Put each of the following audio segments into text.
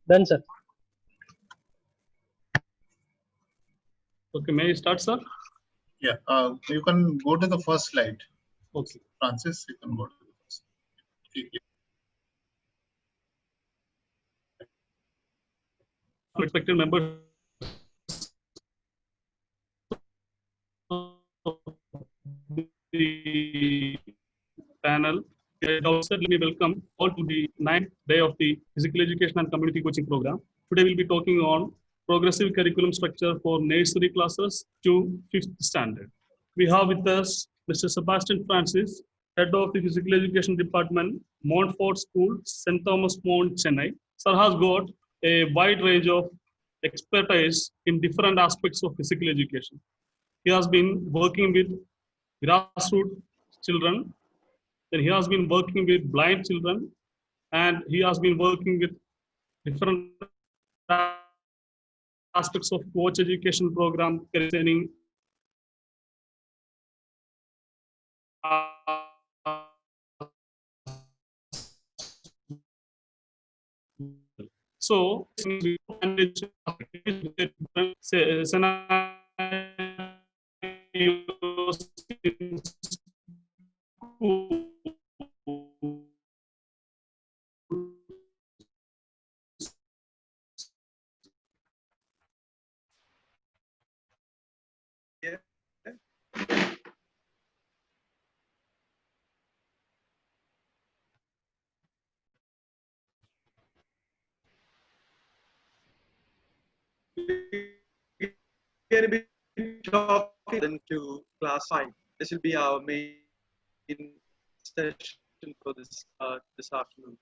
Done, sir. Okay, may I start, sir? Yeah, you can go to the first slide. Okay. Francis, you can go to the first. Respected members of the panel, at the outset, let me welcome all to the 9th day of the Physical Education and Community Coaching Program. Today we'll be talking on progressive curriculum structure for nursery classes to 5th standard. We have with us Mr. Sebastian Francis, Head of the Physical Education Department, Montfort School, St. Thomas Mount, Chennai. Sir has got a wide range of expertise in different aspects of physical education. He has been working with grassroots children, then he has been working with blind children, and he has been working with different aspects of coach education program concerning so going to be talking to class 5. This will be our main session for this afternoon.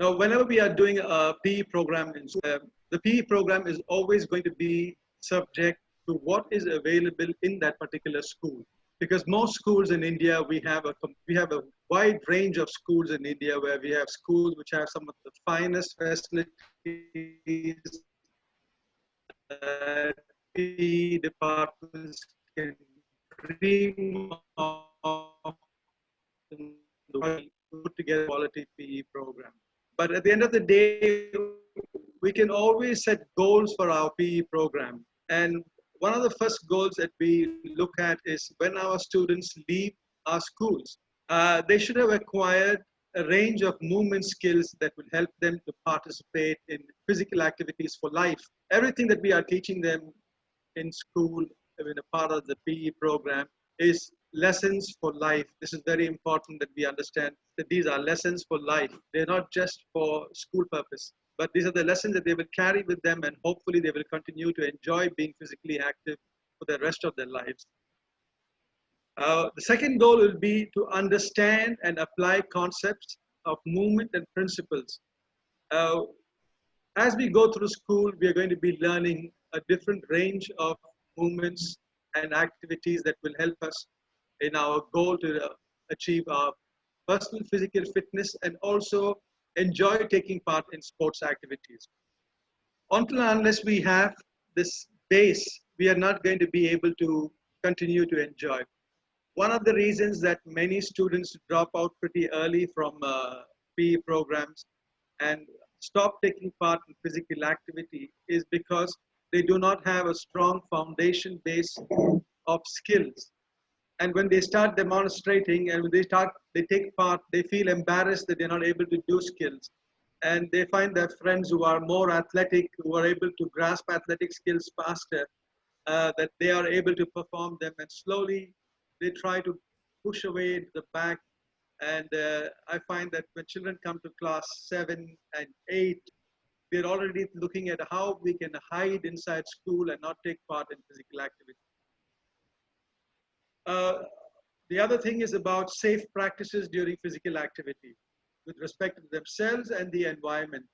Now, whenever we are doing a PE program, the PE program is always going to be subject to what is available in that particular school. Because most schools in India, we have a wide range of schools in India where we have schools which have some of the finest facilities that PE departments can dream of in the world to put together a quality PE program. But at the end of the day, we can always set goals for our PE program. And one of the first goals that we look at is when our students leave our schools, they should have acquired a range of movement skills that will help them to participate in physical activities for life. Everything that we are teaching them in school, in a part of the PE program, is lessons for life. This is very important that we understand that these are lessons for life. They're not just for school purpose, but these are the lessons that they will carry with them, and hopefully they will continue to enjoy being physically active for the rest of their lives. The second goal will be to understand and apply concepts of movement and principles. As we go through school, we are going to be learning a different range of movements and activities that will help us in our goal to achieve our personal physical fitness and also enjoy taking part in sports activities. Until and unless we have this base, we are not going to be able to continue to enjoy. One of the reasons that many students drop out pretty early from PE programs and stop taking part in physical activity is because they do not have a strong foundation base of skills. And when they start demonstrating and when they take part, they feel embarrassed that they're not able to do skills. And they find their friends who are more athletic, who are able to grasp athletic skills faster, that they are able to perform them. And slowly they try to push away into the back. And I find that when children come to class 7 and 8, we're already looking at how we can hide inside school and not take part in physical activity. The other thing is about safe practices during physical activity with respect to themselves and the environment.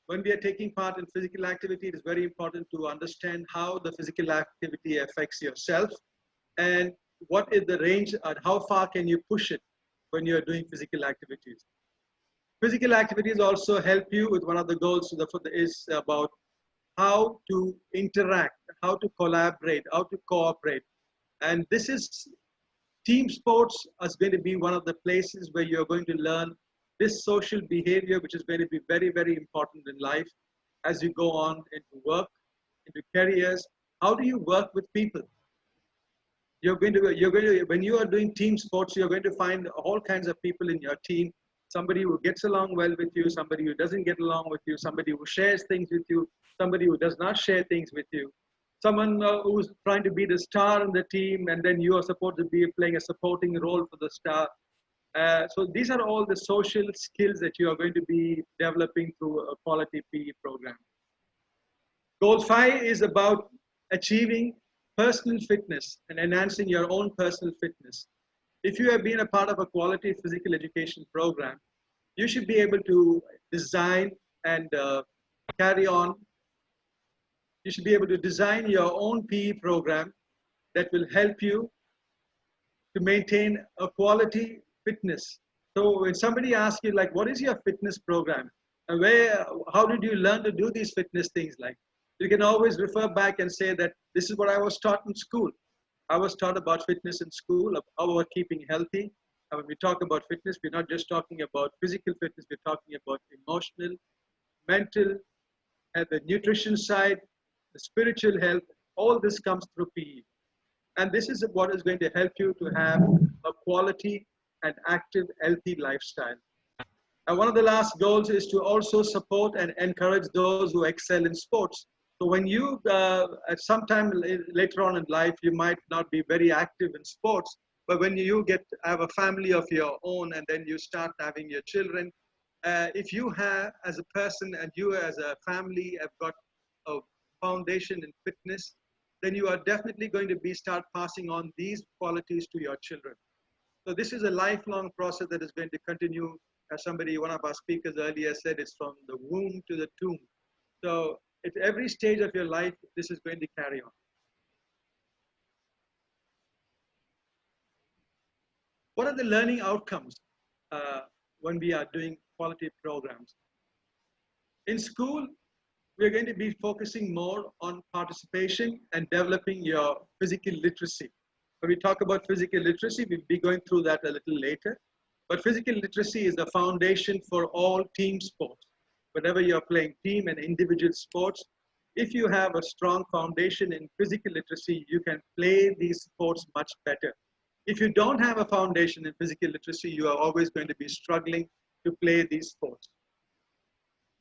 When we are taking part in physical activity, it is very important to understand how the physical activity affects yourself and what is the range and how far can you push it when you're doing physical activities. Physical activities also help you with one of the goals is about how to interact, how to collaborate, how to cooperate. And this is Team sports is going to be one of the places where you're going to learn this social behavior, which is going to be very, very important in life as you go on into work, into careers. How do you work with people? When you are doing team sports, you're going to find all kinds of people in your team. Somebody who gets along well with you, somebody who doesn't get along with you, somebody who shares things with you, somebody who does not share things with you, someone who's trying to be the star in the team, and then you are supposed to be playing a supporting role for the star. So these are all the social skills that you are going to be developing through a quality PE program. Goal 5 is about achieving personal fitness and enhancing your own personal fitness. If you have been a part of a quality physical education program, you should be able to design and carry on. You should be able to design your own PE program that will help you to maintain a quality fitness. So when somebody asks you, like, what is your fitness program? And how did you learn to do these fitness things? Like, you can always refer back and say that this is what I was taught in school. I was taught about fitness in school, about keeping healthy. And when we talk about fitness, we're not just talking about physical fitness, we're talking about emotional, mental, and the nutrition side, the spiritual health. All this comes through PE. And this is what is going to help you to have a quality and active, healthy lifestyle. And one of the last goals is to also support and encourage those who excel in sports. So when you, at some time later on in life, you might not be very active in sports, but when you have a family of your own and then you start having your children, if you have, as a person and you as a family have got a foundation in fitness, then you are definitely going to start passing on these qualities to your children. So this is a lifelong process that is going to continue. As one of our speakers earlier said, it's from the womb to the tomb. So at every stage of your life, this is going to carry on. What are the learning outcomes when we are doing quality programs? In school, we're going to be focusing more on participation and developing your physical literacy. When we talk about physical literacy, we'll be going through that a little later. But physical literacy is the foundation for all team sports. Whenever you're playing team and individual sports, if you have a strong foundation in physical literacy, you can play these sports much better. If you don't have a foundation in physical literacy, you are always going to be struggling to play these sports.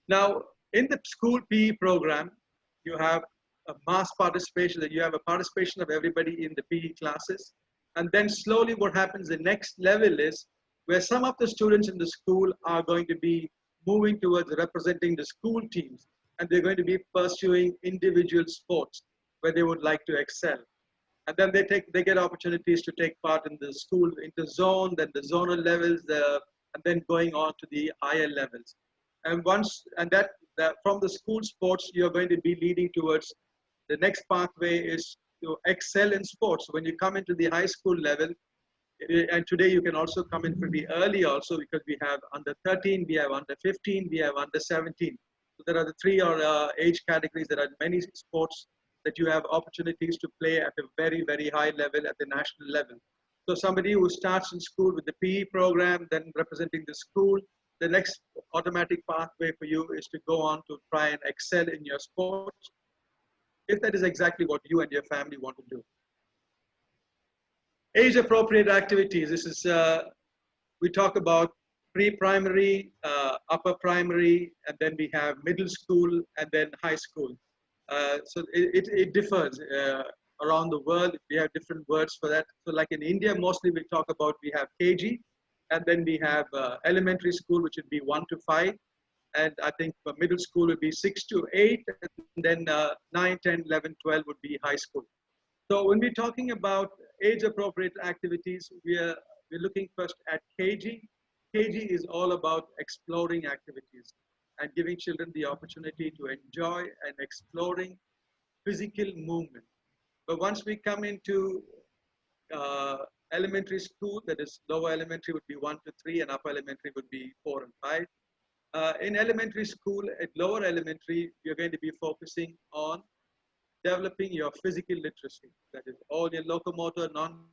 Now, in the school PE program, you have a mass participation, that you have a participation of everybody in the PE classes. And then slowly what happens, the next level is where some of the students in the school are going to be moving towards representing the school teams, and they're going to be pursuing individual sports where they would like to excel. And then they get opportunities to take part in the school inter-zone, then the zonal levels, and then going on to the higher levels. And from the school sports, you're going to be leading towards the next pathway is to excel in sports. When you come into the high school level, and today you can also come in pretty early also, because we have under 13, we have under 15, we have under 17. So there are the three age categories. There are many sports that you have opportunities to play at a very, very high level at the national level. So somebody who starts in school with the PE program, then representing the school, the next automatic pathway for you is to go on to try and excel in your sports, if that is exactly what you and your family want to do. Age-appropriate activities. This is, we talk about pre-primary, upper primary, and then we have middle school, and then high school. So it differs around the world. We have different words for that. So like in India, mostly we talk about, we have KG, and then we have elementary school, which would be 1 to 5. And I think for middle school would be 6 to 8, and then 9, 10, 11, 12 would be high school. So when we're talking about age-appropriate activities, we're looking first at KG. KG is all about exploring activities and giving children the opportunity to enjoy and exploring physical movement. But once we come into elementary school, that is lower elementary would be 1 to 3, and upper elementary would be 4 and 5. In elementary school, at lower elementary, you're going to be focusing on developing your physical literacy. That is all your locomotor, non-locomotor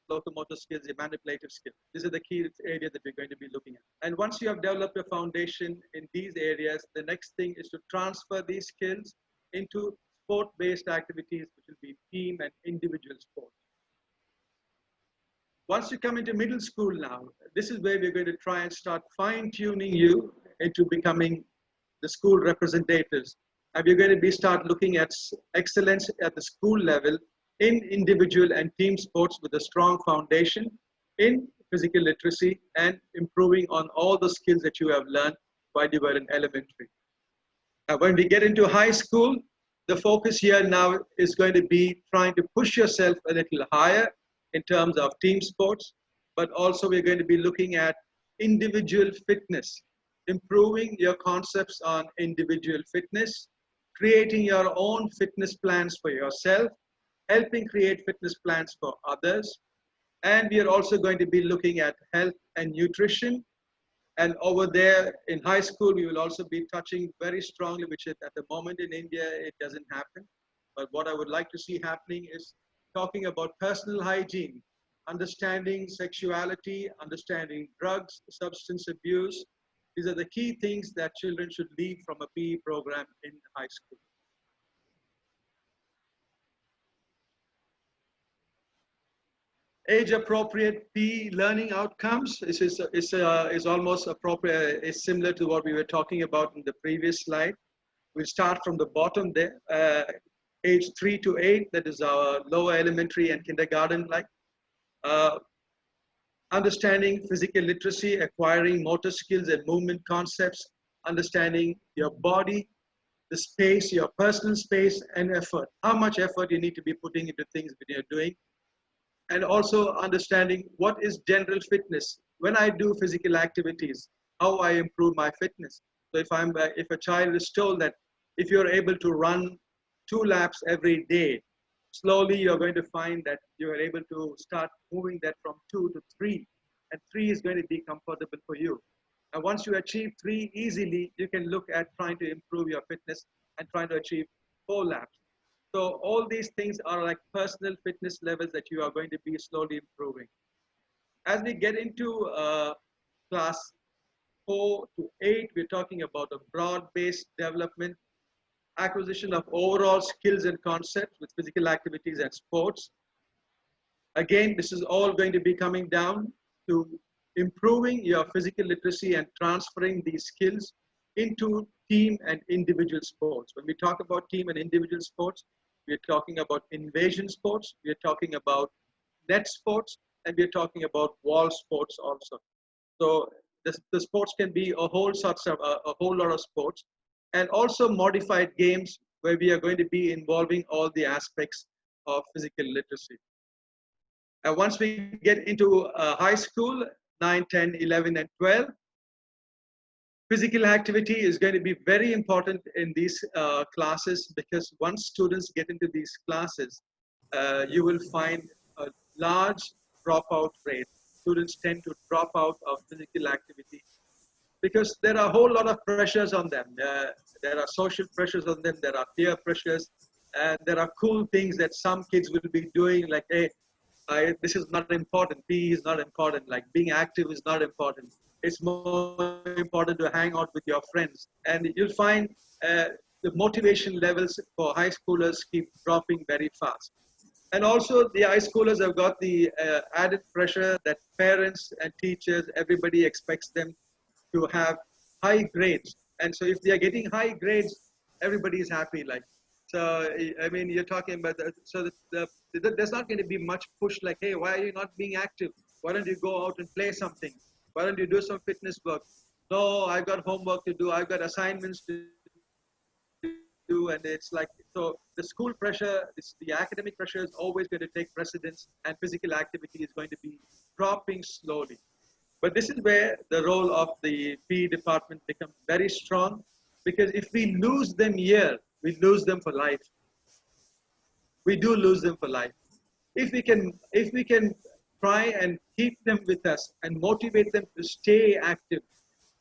locomotor skills, your manipulative skills. These are the key areas that we're going to be looking at. And once you have developed a foundation in these areas, the next thing is to transfer these skills into sport-based activities, which will be team and individual sports. Once you come into middle school now, this is where we're going to try and start fine-tuning you into becoming the school representatives. And we're going to start looking at excellence at the school level in individual and team sports with a strong foundation in physical literacy and improving on all the skills that you have learned while you were in elementary. Now, when we get into high school, the focus here now is going to be trying to push yourself a little higher in terms of team sports, but also we're going to be looking at individual fitness, improving your concepts on individual fitness, creating your own fitness plans for yourself, helping create fitness plans for others. And we are also going to be looking at health and nutrition. And over there in high school, we will also be touching very strongly, which at the moment in India, it doesn't happen. But what I would like to see happening is talking about personal hygiene, understanding sexuality, understanding drugs, substance abuse. These are the key things that children should leave from a PE program in high school. Age-appropriate PE learning outcomes is almost appropriate, is similar to what we were talking about in the previous slide. We'll start from the bottom there, age 3 to 8, that is our lower elementary and kindergarten like. Understanding physical literacy, acquiring motor skills and movement concepts, understanding your body, the space, your personal space and effort. How much effort you need to be putting into things that you're doing. And also understanding what is general fitness. When I do physical activities, how I improve my fitness. So if a child is told that if you're able to run 2 laps every day, slowly you're going to find that you're able to start moving that from 2 to 3, and 3 is going to be comfortable for you. And once you achieve 3 easily, you can look at trying to improve your fitness and trying to achieve 4 laps. So all these things are like personal fitness levels that you are going to be slowly improving. As we get into class 4 to 8, we're talking about a broad-based development, acquisition of overall skills and concepts with physical activities and sports. Again, this is all going to be coming down to improving your physical literacy and transferring these skills into team and individual sports. When we talk about team and individual sports, we're talking about invasion sports, we're talking about net sports, and we're talking about wall sports also. So the sports can be a whole lot of sports, and also modified games where we are going to be involving all the aspects of physical literacy. And once we get into high school, 9, 10, 11, and 12, physical activity is going to be very important in these classes, because once students get into these classes, you will find a large dropout rate. Students tend to drop out of physical activity because there are a whole lot of pressures on them. There are social pressures on them, there are peer pressures, and there are cool things that some kids will be doing, like, hey, this is not important, PE is not important, like being active is not important. It's more important to hang out with your friends. And you'll find the motivation levels for high schoolers keep dropping very fast. And also the high schoolers have got the added pressure that parents and teachers, everybody expects them to have high grades. And so if they are getting high grades, everybody is happy. Like, so, I mean, you're talking about that. So there's not going to be much push like, hey, why are you not being active? Why don't you go out and play something? Why don't you do some fitness work? No, I've got homework to do. I've got assignments to do. And it's like, so the school pressure, the academic pressure is always going to take precedence, and physical activity is going to be dropping slowly. But this is where the role of the PE department becomes very strong, because if we lose them here, we lose them for life. We do lose them for life. If we can try and keep them with us and motivate them to stay active,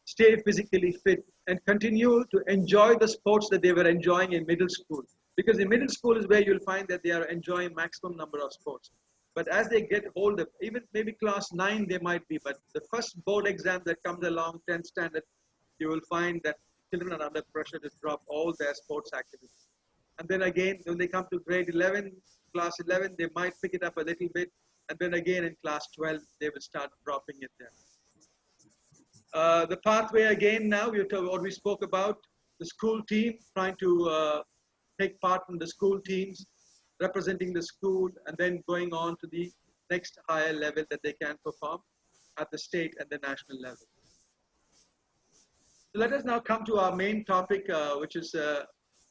stay physically fit, and continue to enjoy the sports that they were enjoying in middle school. Because in middle school is where you'll find that they are enjoying maximum number of sports. But as they get older, even maybe class 9 they might be, but the first board exam that comes along, 10th standard, you will find that children are under pressure to drop all their sports activities. And then again, when they come to grade 11, class 11, they might pick it up a little bit. And then again in class 12, they will start dropping it there. The pathway again now, what we spoke about, the school team, trying to take part in the school teams, representing the school, and then going on to the next higher level that they can perform at the state and the national level. So let us now come to our main topic, which is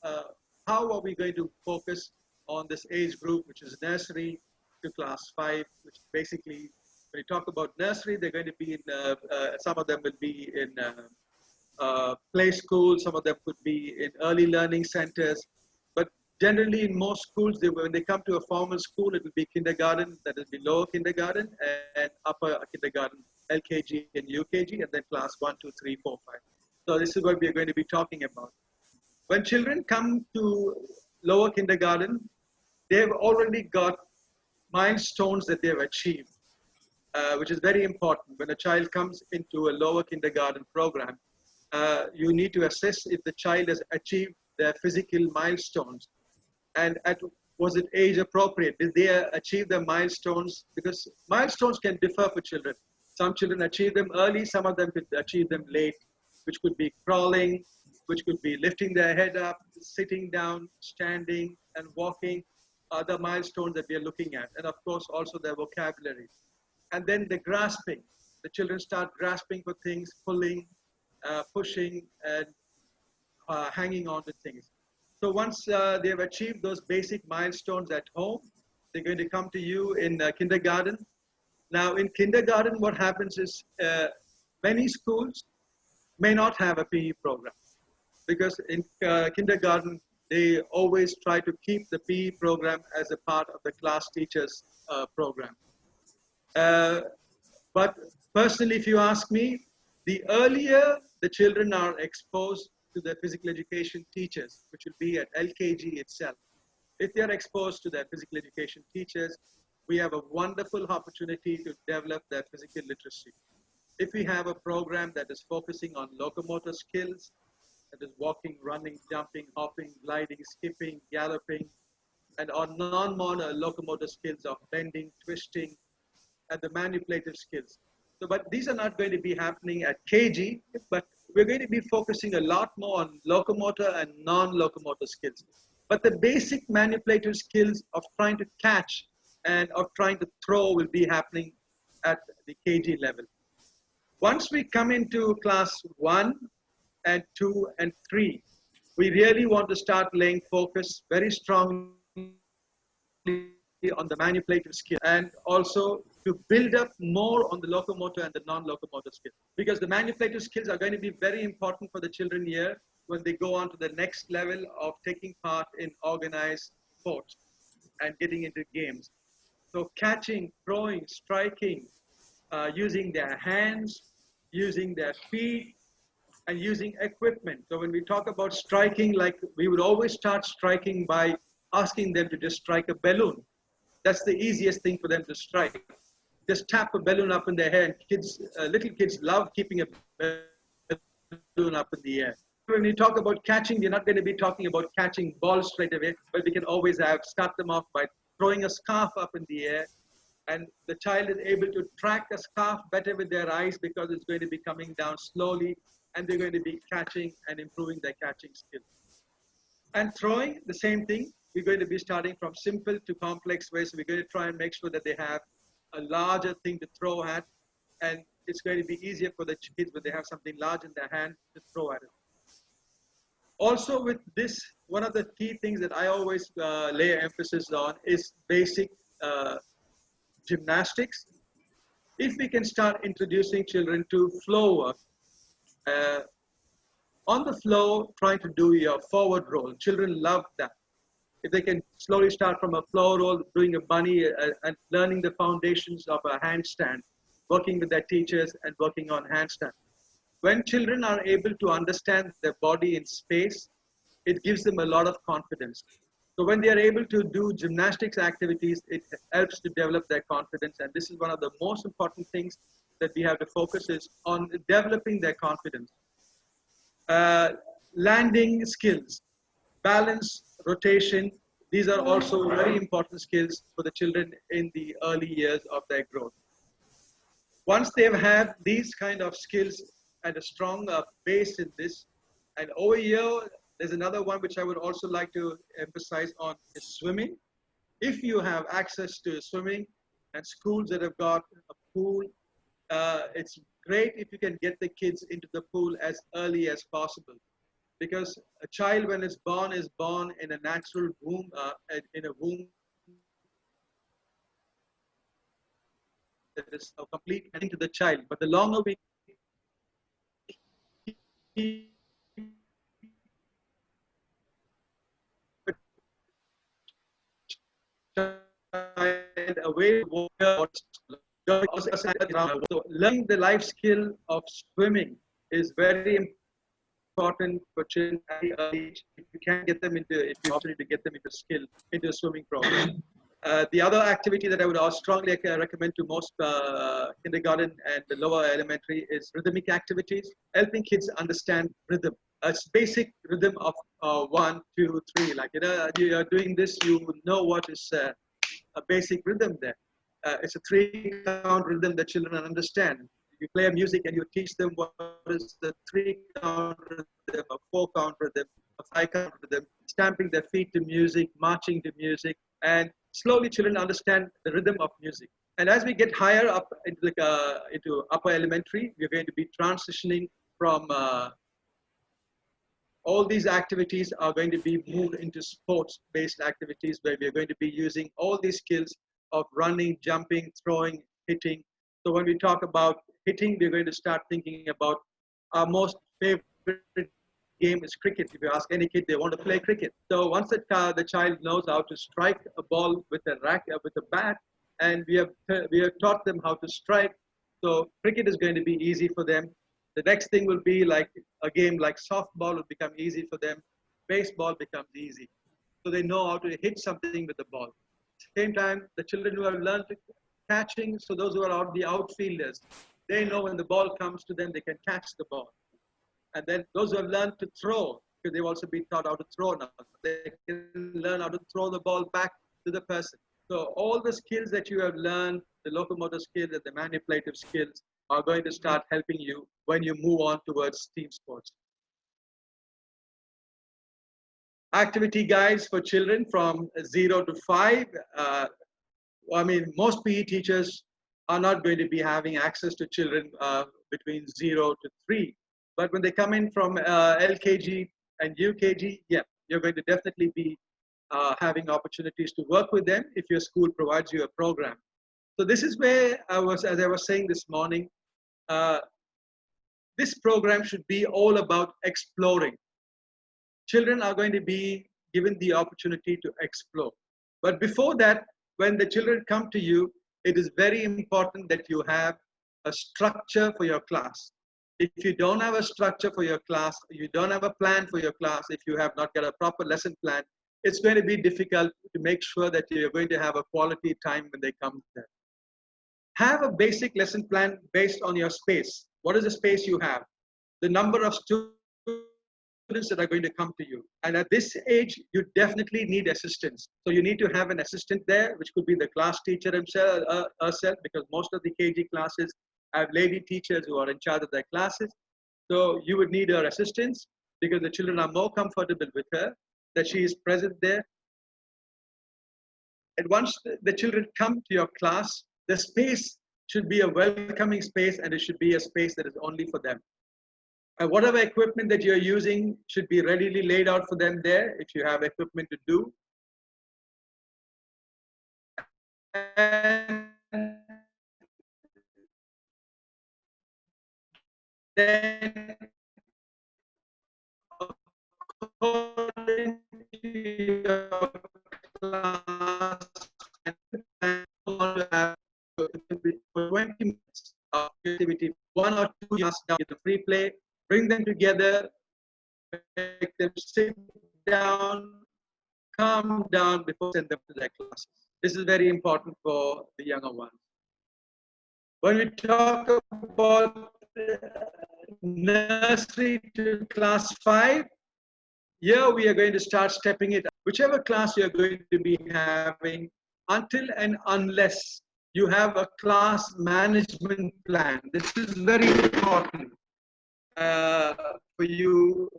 how are we going to focus on this age group, which is nursery to class 5, which basically, when you talk about nursery, they're going to be in, some of them will be in play school, some of them could be in early learning centers. But generally in most schools, when they come to a formal school, it will be kindergarten, that will be lower kindergarten, and upper kindergarten, LKG and UKG, and then class 1, 2, 3, 4, 5. So this is what we are going to be talking about. When children come to lower kindergarten, they've already got milestones that they've achieved, which is very important. When a child comes into a lower kindergarten program, you need to assess if the child has achieved their physical milestones, and was it age appropriate? Did they achieve their milestones? Because milestones can differ for children. Some children achieve them early, some of them could achieve them late, which could be crawling, which could be lifting their head up, sitting down, standing, and walking, the milestones that we are looking at. And of course, also their vocabulary. And then the grasping. The children start grasping for things, pulling, pushing, and hanging on to things. So once they have achieved those basic milestones at home, they're going to come to you in kindergarten. Now in kindergarten, what happens is many schools may not have a PE program, because in kindergarten, they always try to keep the PE program as a part of the class teacher's program. But personally, if you ask me, the earlier the children are exposed to the physical education teachers, which will be at LKG itself, if they are exposed to their physical education teachers, we have a wonderful opportunity to develop their physical literacy. If we have a program that is focusing on locomotor skills, that is walking, running, jumping, hopping, gliding, skipping, galloping, and on non-motor locomotor skills of bending, twisting, and the manipulative skills. So, but these are not going to be happening at KG, but we're going to be focusing a lot more on locomotor and non-locomotor skills. But the basic manipulative skills of trying to catch and of trying to throw will be happening at the KG level. Once we come into class 1 and 2 and 3, we really want to start laying focus very strongly on the manipulative skill, and also to build up more on the locomotor and the non-locomotor skills, because the manipulative skills are going to be very important for the children here when they go on to the next level of taking part in organized sports and getting into games. So catching, throwing, striking, using their hands, using their feet, and using equipment. So when we talk about striking, like we would always start striking by asking them to just strike a balloon. That's the easiest thing for them to strike. Just tap a balloon up in their hair, and kids, little kids love keeping a balloon up in the air. When we talk about catching, we're not going to be talking about catching balls straight away, but we can always start them off by throwing a scarf up in the air, and the child is able to track a scarf better with their eyes because it's going to be coming down slowly, and they're going to be catching and improving their catching skills. And throwing, the same thing. We're going to be starting from simple to complex ways. So we're going to try and make sure that they have a larger thing to throw at, and it's going to be easier for the kids when they have something large in their hand to throw at it. Also with this, one of the key things that I always lay emphasis on is basic gymnastics. If we can start introducing children to flow work, on the floor, trying to do your forward roll. Children love that. If they can slowly start from a floor roll, doing a bunny, and learning the foundations of a handstand, working with their teachers and working on handstand. When children are able to understand their body in space, it gives them a lot of confidence. So when they are able to do gymnastics activities, it helps to develop their confidence. And this is one of the most important things that we have to focus is on developing their confidence. Landing skills, balance, rotation, these are also very important skills for the children in the early years of their growth. Once they've had these kind of skills and a strong base in this, and over here, there's another one which I would also like to emphasize on is swimming. If you have access to swimming and schools that have got a pool, it's great if you can get the kids into the pool as early as possible. Because a child when it's born is born in a natural womb, in a womb that is a complete ending to the child. But the longer we keep away from water, so learning the life skill of swimming is very important for children at the early age. If you can get them into, if you opportunity to get them into skill, into a swimming program. The other activity that I would strongly recommend to most kindergarten and the lower elementary is rhythmic activities, helping kids understand rhythm. It's basic rhythm of 1, 2, 3. Like, you are doing this, you know what is a basic rhythm there. It's a 3-count rhythm that children understand. You play a music and you teach them what is the 3-count rhythm, a 4-count rhythm, a 5-count rhythm, stamping their feet to music, marching to music, and slowly children understand the rhythm of music. And as we get higher up into upper elementary, we're going to be transitioning from all these activities are going to be moved into sports-based activities where we're going to be using all these skills of running, jumping, throwing, hitting. So when we talk about hitting, we're going to start thinking about our most favorite game is cricket. If you ask any kid, they want to play cricket. So once the child knows how to strike a ball with a with a bat, and we have taught them how to strike, so cricket is going to be easy for them. The next thing will be like a game like softball will become easy for them. Baseball becomes easy. So they know how to hit something with the ball. Same time, the children who have learned catching, so those who are out the outfielders, they know when the ball comes to them, they can catch the ball. And then those who have learned to throw, because they've also been taught how to throw now, they can learn how to throw the ball back to the person. So all the skills that you have learned, the locomotor skills and the manipulative skills, are going to start helping you when you move on towards team sports. Activity guides for children from 0 to 5. I mean, most PE teachers are not going to be having access to children between 0 to 3. But when they come in from LKG and UKG, yeah, you're going to definitely be having opportunities to work with them if your school provides you a program. So this is where as I was saying this morning, this program should be all about exploring. Children are going to be given the opportunity to explore. But before that, when the children come to you, it is very important that you have a structure for your class. If you don't have a structure for your class, you don't have a plan for your class, if you have not got a proper lesson plan, it's going to be difficult to make sure that you're going to have a quality time when they come there. Have a basic lesson plan based on your space. What is the space you have? The number of students that are going to come to you. And at this age, you definitely need assistance. So you need to have an assistant there, which could be the class teacher himself, herself, because most of the KG classes have lady teachers who are in charge of their classes. So you would need her assistance because the children are more comfortable with her, that she is present there. And once the children come to your class, the space should be a welcoming space, and it should be a space that is only for them. And whatever equipment that you're using should be readily laid out for them there, if you have equipment to do. And then, according to your class, to have 20 minutes of activity, 1 or 2 years down in the free play, bring them together, make them sit down, calm down before send them to their classes. This is very important for the younger ones. When we talk about nursery to class 5, here we are going to start stepping it up. Whichever class you're going to be having, until and unless you have a class management plan. This is very important for you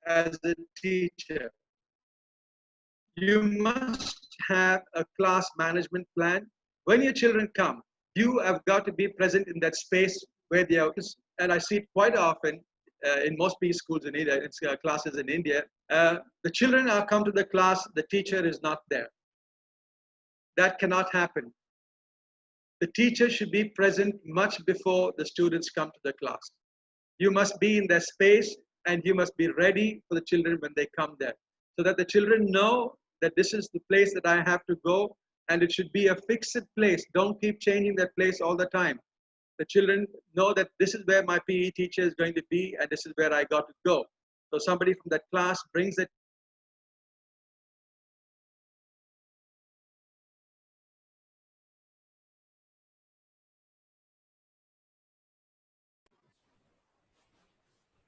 as a teacher. You must have a class management plan. When your children come, you have got to be present in that space where they are. And I see it quite often in most B schools in India, it's classes in India. The children are come to the class, the teacher is not there. That cannot happen. The teacher should be present much before the students come to the class. You must be in their space and you must be ready for the children when they come there, so that the children know that this is the place that I have to go, and it should be a fixed place. Don't keep changing that place all the time. The children know that this is where my PE teacher is going to be and this is where I got to go. So somebody from that class brings it.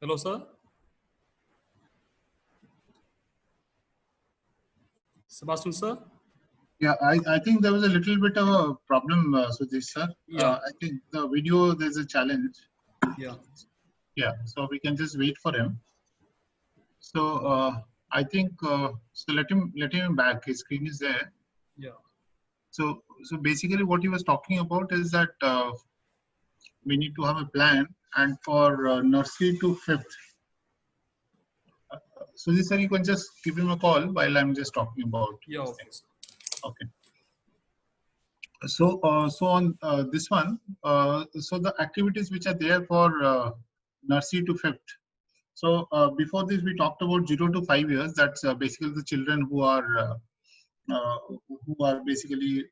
Hello, sir. Sebastian, sir. Yeah, I think there was a little bit of a problem, Sujit sir. Yeah. I think the video, there's a challenge. Yeah. Yeah, so we can just wait for him. So I think so. Let him back. His screen is there. Yeah. So basically, what he was talking about is that we need to have a plan, and for nursery to 5th. Sujit sir, you can just give him a call while I'm just talking about. Yeah. Okay. Okay. So on this one, so the activities which are there for nursery to 5th. So before this, we talked about 0 to 5 years. That's basically the children who are basically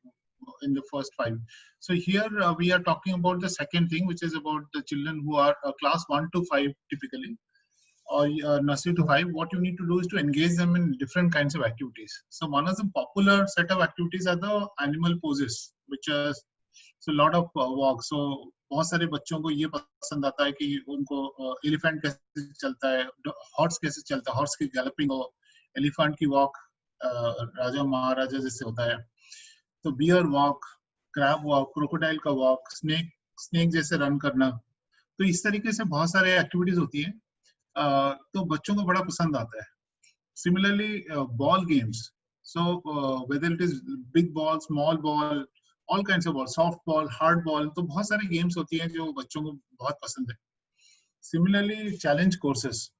in the first 5. So here we are talking about the second thing, which is about the children who are class 1 to 5 typically, or nursery to 5. What you need to do is to engage them in different kinds of activities. So one of the popular set of activities are the animal poses, which are so lot of walks. So बहुत सारे बच्चों को ये पसंद आता है कि उनको एलिफेंट कैसे चलता है, हॉर्स कैसे चलता है, हॉर्स की गैलपिंग हो, एलिफेंट की वॉक राजा महाराजा जैसे होता है, तो bear walk, crab walk, crocodile का वॉक, स्नेक जैसे रन करना. तो इस तरीके से बहुत सारे एक्टिविटीज होती है, तो बच्चों को बड़ा पसंद आता है. Similarly, ball games. So whether it is big ball, small ball, all kinds of ball, soft ball, hard ball, तो बहुत सारे games होती हैं जो बच्चों को बहुत पसंद है. Similarly, challenge courses.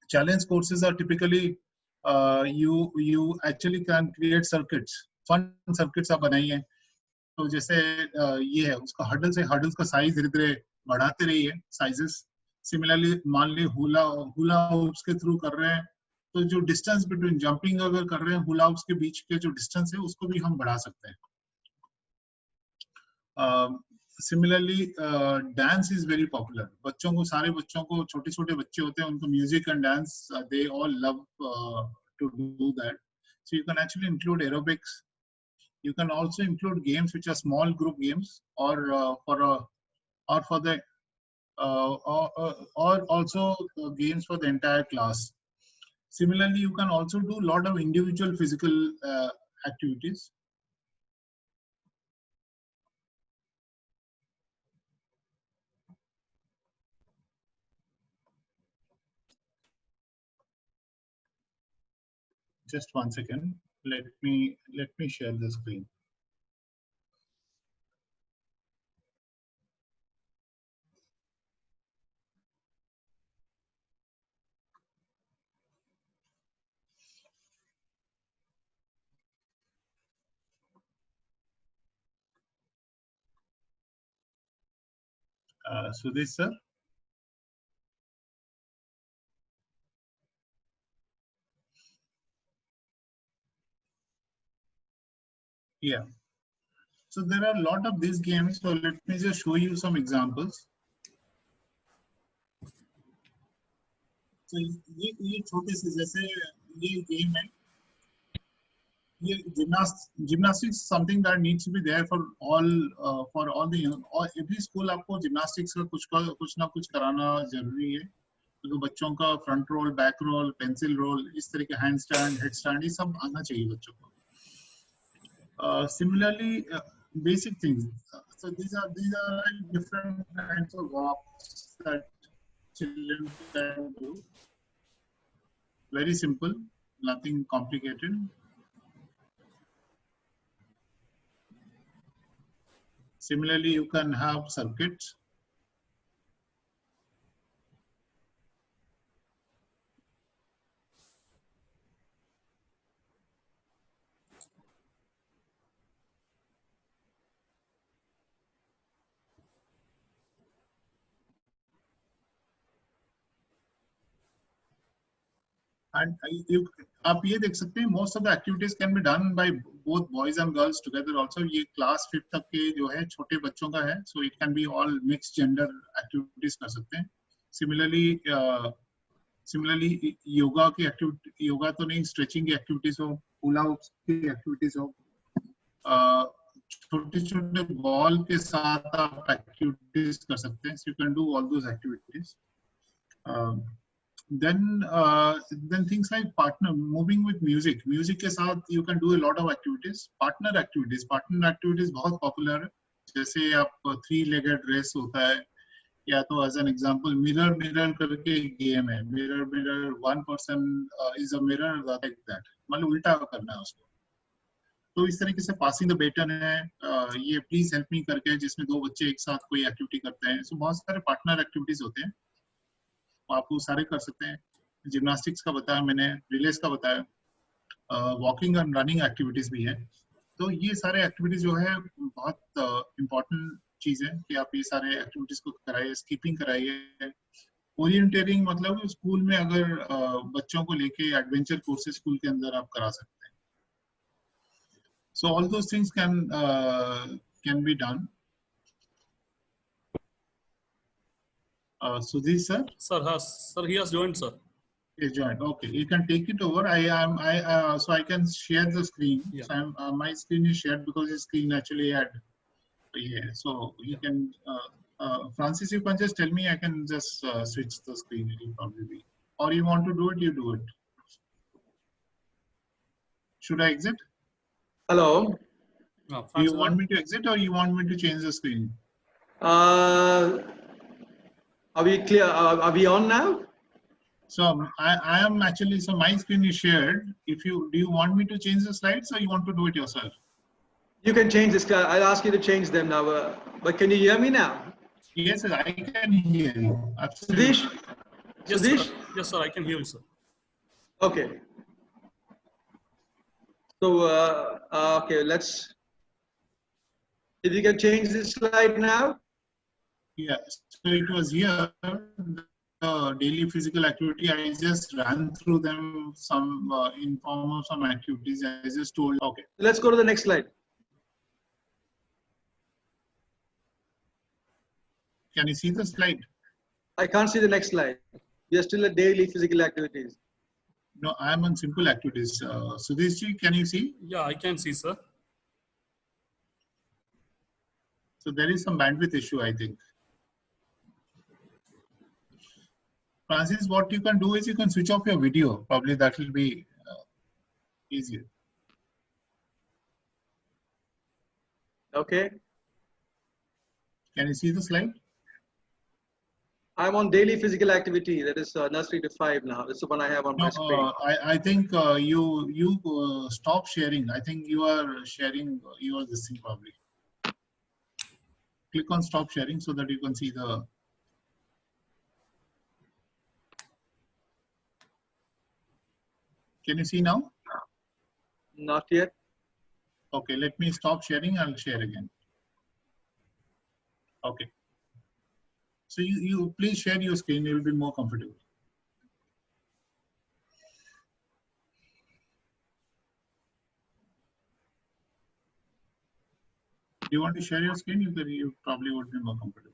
Challenge courses are typically you actually can create circuits. Fun circuits आप बनाइए. तो जैसे ये है, उसका hurdles का size धीरे-धीरे बढ़ाते रहिए sizes. Similarly, मान ली hula hoops के through कर रहे हैं, तो जो डिस्टेंस बिटवीन जंपिंग अगर कर रहे हैं, हुला हूप्स के बीच के जो डिस्टेंस है उसको भी हम बढ़ा सकते हैं. Similarly dance is very popular. बच्चों को, सारे बच्चों को, छोटे बच्चे होते हैं, उनको music and dance, they all love to do that. So you can actually include aerobics. You can also include games which are small group games, or for the or also games for the entire class. Similarly, you can also do a lot of individual physical activities. Just one second. Let me share the screen. Sujit sir. Yeah. So there are a lot of these games. So let me just show you some examples. So ये छोटे से, जैसे ये game है, Gymnastics is something that needs to be there for all the every school. आपको gymnastics का कुछ ना कुछ कराना जरूरी है, क्योंकि बच्चों का front roll, back roll, pencil roll, इस तरह के हैंड स्टैंड, हेड स्टैंड, ये सब आना चाहिए बच्चों को. Similarly, basic things. So these are like different kinds of walks that children can do. Very simple, nothing complicated. Similarly, you can have circuits. And आप ये देख सकते हैं, most of the activities can be done by both boys and girls together also. ये class 5th तक के जो है छोटे बच्चों का है, so it can be all mixed gender activities कर सकते हैं. Similarly योगा की एक्टिविटी, योगा तो नहीं, स्ट्रेचिंग की एक्टिविटीज हो, पुल आउट्स की एक्टिविटीज हो, छोटे छोटे बॉल के साथ आप एक्टिविटीज कर सकते हैं. So you can do all those activities. Then things like moving with music के साथ you can do a lot of activities. Partner activities बहुत पॉपुलर है. जैसे आप 3-legged race होता है, या तो as an example mirror करके गेम है. mirror, one person is a mirror like that, मतलब उल्टा करना है उसको. तो इस तरीके से पासिंग द बेटन है, ये प्लीज हेल्प मी करके, जिसमें 2 बच्चे एक साथ कोई एक्टिविटी करते हैं. सो बहुत सारे पार्टनर एक्टिविटीज होते हैं, आप वो सारे कर सकते हैं. जिम्नास्टिक्स का बताया मैंने, रिलेज का बताया, वॉकिंग एंड रनिंग एक्टिविटीज भी है. तो ये सारे एक्टिविटीज जो है बहुत इम्पोर्टेंट चीज है कि आप ये सारे एक्टिविटीज को कराइए. स्कीपिंग कराइए. ओरिएंटेरिंग मतलब स्कूल में अगर बच्चों को लेके एडवेंचर कोर्सेज स्कूल के अंदर आप करा सकते हैं. So all those things can be done. Sujit sir. Sir, he has joined, sir. He joined. Okay, you can take it over. So I can share the screen. Yeah. So my screen is shared because his screen actually had. Yeah. So you can. Francis, you can just tell me. I can just switch the screen. It will probably be. Or you want to do it? You do it. Should I exit? Hello. No, Do you want me to exit, or you want me to change the screen? Are we clear? Are we on now? So I am actually, so my screen is shared. Do you want me to change the slides, or you want to do it yourself? You can change this. I'll ask you to change them now. But can you hear me now? Yes, sir, I can hear you. Absolutely. Sudhish? Yes, Sudhish? sir. Yes, sir. I can hear you, sir. Okay. So, okay, let's. If you can change this slide now. Yeah, so it was here, daily physical activity. I just ran through them some in form of some activities. I just told, okay. Let's go to the next slide. Can you see the slide? I can't see the next slide. We are still at daily physical activities. No, I am on simple activities. Sudhishji, can you see? Yeah, I can see, sir. So there is some bandwidth issue, I think. Francis, what you can do is you can switch off your video. Probably that will be easier. Okay. Can you see the slide? I'm on daily physical activity. That is nursery to 5 now. That's the one I have on my screen. I think you stop sharing. I think you are sharing this thing probably. Click on stop sharing so that you can see the. Can you see now? Not yet. Okay, let me stop sharing. I'll share again. Okay. So you please share your screen. You will be more comfortable. Do you want to share your screen? You probably would be more comfortable.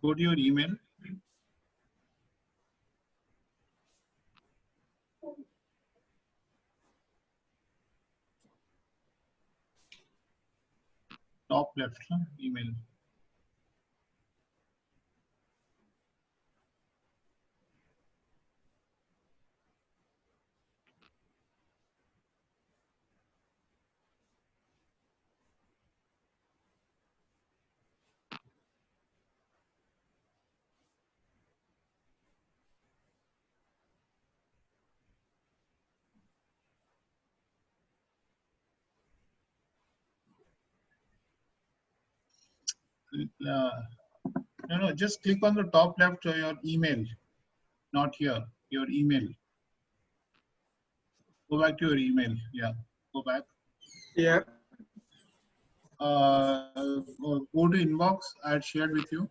Go to your email. Top left, email. No, just click on the top left of your email, not here, your email. Go back to your email. Yeah, go back. Yeah. Go to inbox. I had shared with you.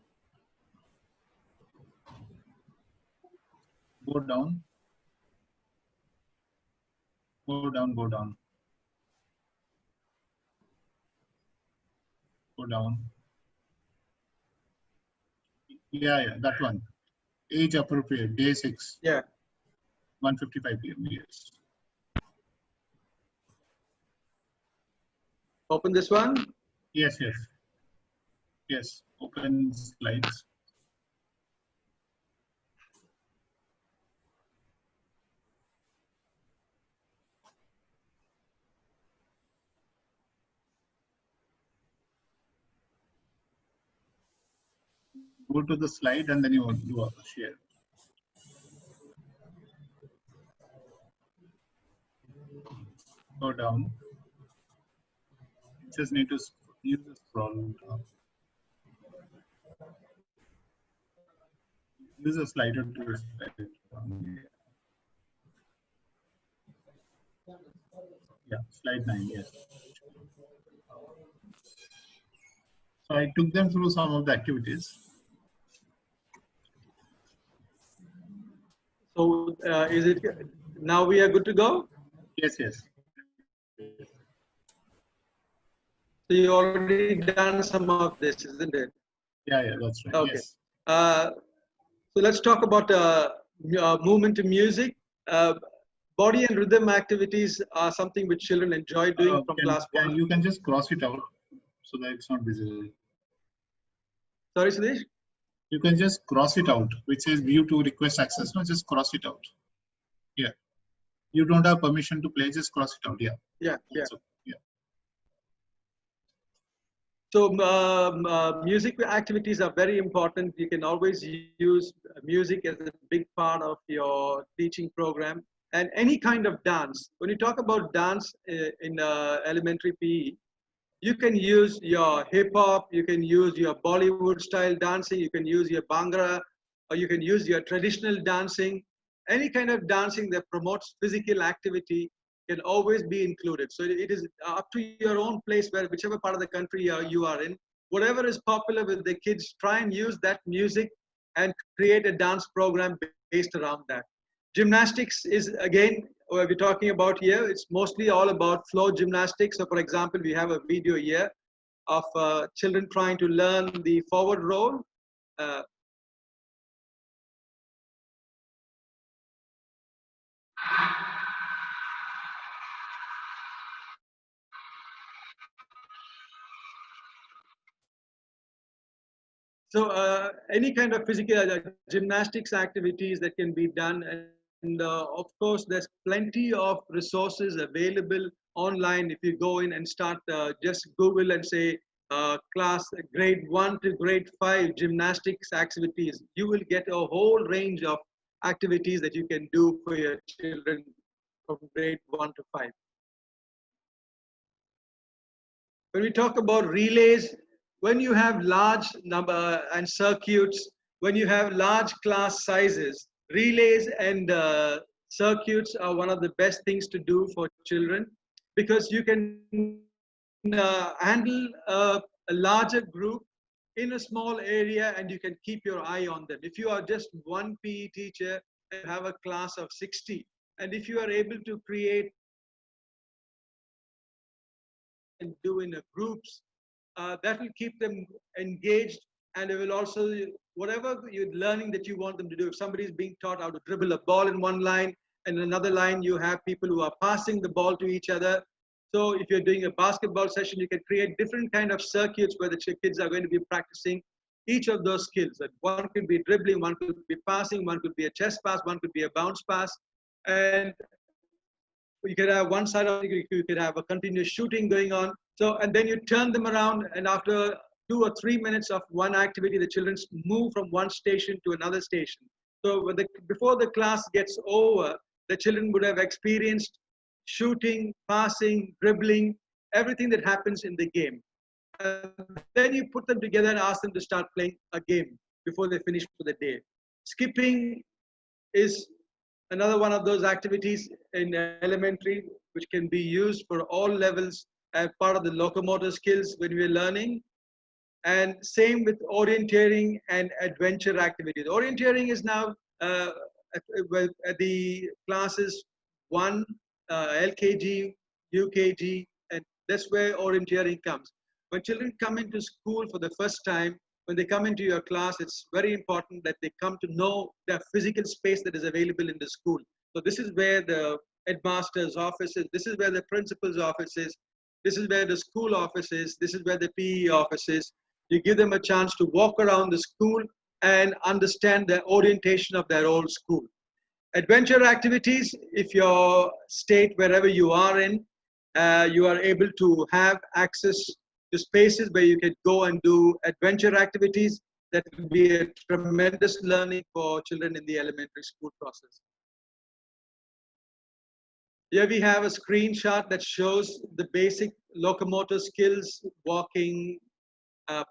Go down. Go down. Go down. Go down. Yeah, that one. Age appropriate. Day 6. Yeah. 1:55 p.m. Yes. Open this one. Yes. Yes. Open slides. Go to the slide and then you share. Go down. Just need to use the scroll down. Use a slider to slide down. Yeah, slide 9. Yes. So I took them through some of the activities. So is it now we are good to go? Yes. So you already done some of this, isn't it? Yeah, that's right. Okay. Yes. So let's talk about movement to music. Body and rhythm activities are something which children enjoy doing from class 1. You can just cross it out so that it's not visible. Sorry, Sudesh? You can just cross it out, which says view to request access. No, just cross it out. Yeah. You don't have permission to play, just cross it out. Yeah. Yeah. So, yeah. So music activities are very important. You can always use music as a big part of your teaching program, and any kind of dance. When you talk about dance in elementary PE, you can use your hip hop, you can use your Bollywood style dancing, you can use your Bhangra, or you can use your traditional dancing. Any kind of dancing that promotes physical activity can always be included. So it is up to your own place, where whichever part of the country you are in, whatever is popular with the kids, try and use that music and create a dance program based around that. Gymnastics is, again, we're talking about here, it's mostly all about floor gymnastics. So for example, we have a video here of children trying to learn the forward roll. So any kind of physical gymnastics activities that can be done, and of course there's plenty of resources available online. If you go in and start just Google and say class grade 1 to grade 5 gymnastics activities, you will get a whole range of activities that you can do for your children from grade 1 to 5. When we talk about relays, when you have large number and circuits, when you have large class sizes, relays and circuits are one of the best things to do for children, because you can handle a larger group in a small area and you can keep your eye on them. If you are just one PE teacher and have a class of 60, and if you are able to create and do in groups, that will keep them engaged and they will also, whatever you're learning that you want them to do, if somebody is being taught how to dribble a ball in one line, and in another line you have people who are passing the ball to each other. So if you're doing a basketball session, you can create different kind of circuits where the kids are going to be practicing each of those skills. That one could be dribbling, one could be passing, one could be a chest pass, one could be a bounce pass, and you could have one side of it, you could have a continuous shooting going on. So, and then you turn them around, and after 2 or 3 minutes of one activity, the children move from one station to another station. So before the class gets over, the children would have experienced shooting, passing, dribbling, everything that happens in the game. And then you put them together and ask them to start playing a game before they finish for the day. Skipping is another one of those activities in elementary which can be used for all levels as part of the locomotor skills when we're learning. And same with orienteering and adventure activities. Orienteering is now at the classes 1, LKG, UKG, and that's where orienteering comes. When children come into school for the first time, when they come into your class, it's very important that they come to know the physical space that is available in the school. So this is where the headmaster's office is, this is where the principal's office is, this is where the school office is, this is where the PE office is. You give them a chance to walk around the school and understand the orientation of their old school. Adventure activities, if your state, wherever you are in, you are able to have access to spaces where you can go and do adventure activities, that will be a tremendous learning for children in the elementary school process. Here we have a screenshot that shows the basic locomotor skills: walking,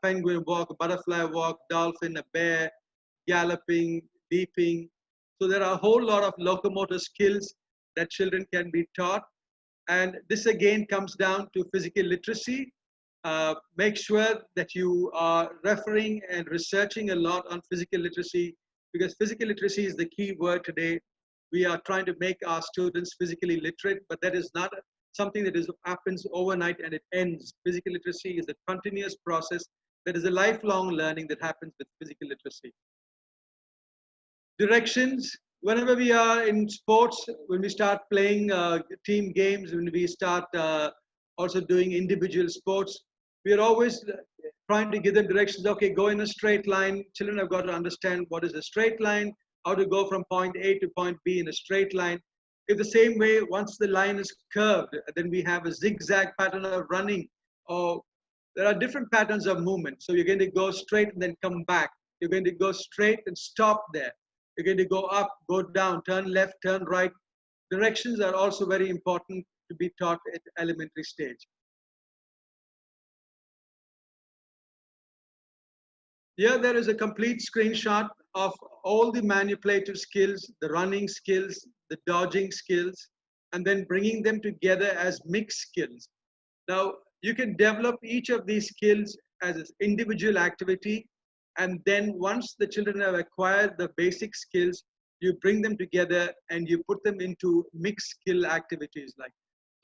penguin walk, butterfly walk, dolphin, a bear, galloping, leaping. So there are a whole lot of locomotor skills that children can be taught. And this again comes down to physical literacy. Make sure that you are referring and researching a lot on physical literacy, because physical literacy is the key word today. We are trying to make our students physically literate, but that is not something that happens overnight and it ends. Physical literacy is a continuous process. That is a lifelong learning that happens with physical literacy. Directions. Whenever we are in sports, when we start playing team games, when we start also doing individual sports, we are always trying to give them directions. Okay, go in a straight line. Children have got to understand what is a straight line, how to go from point A to point B in a straight line. In the same way, once the line is curved, then we have a zigzag pattern of running, or there are different patterns of movement. So you're going to go straight and then come back. You're going to go straight and stop there. You're going to go up, go down, turn left, turn right. Directions are also very important to be taught at elementary stage. Here there is a complete screenshot of all the manipulative skills, the running skills, the dodging skills, and then bringing them together as mixed skills. Now, you can develop each of these skills as an individual activity, and then once the children have acquired the basic skills, you bring them together and you put them into mixed skill activities. Like,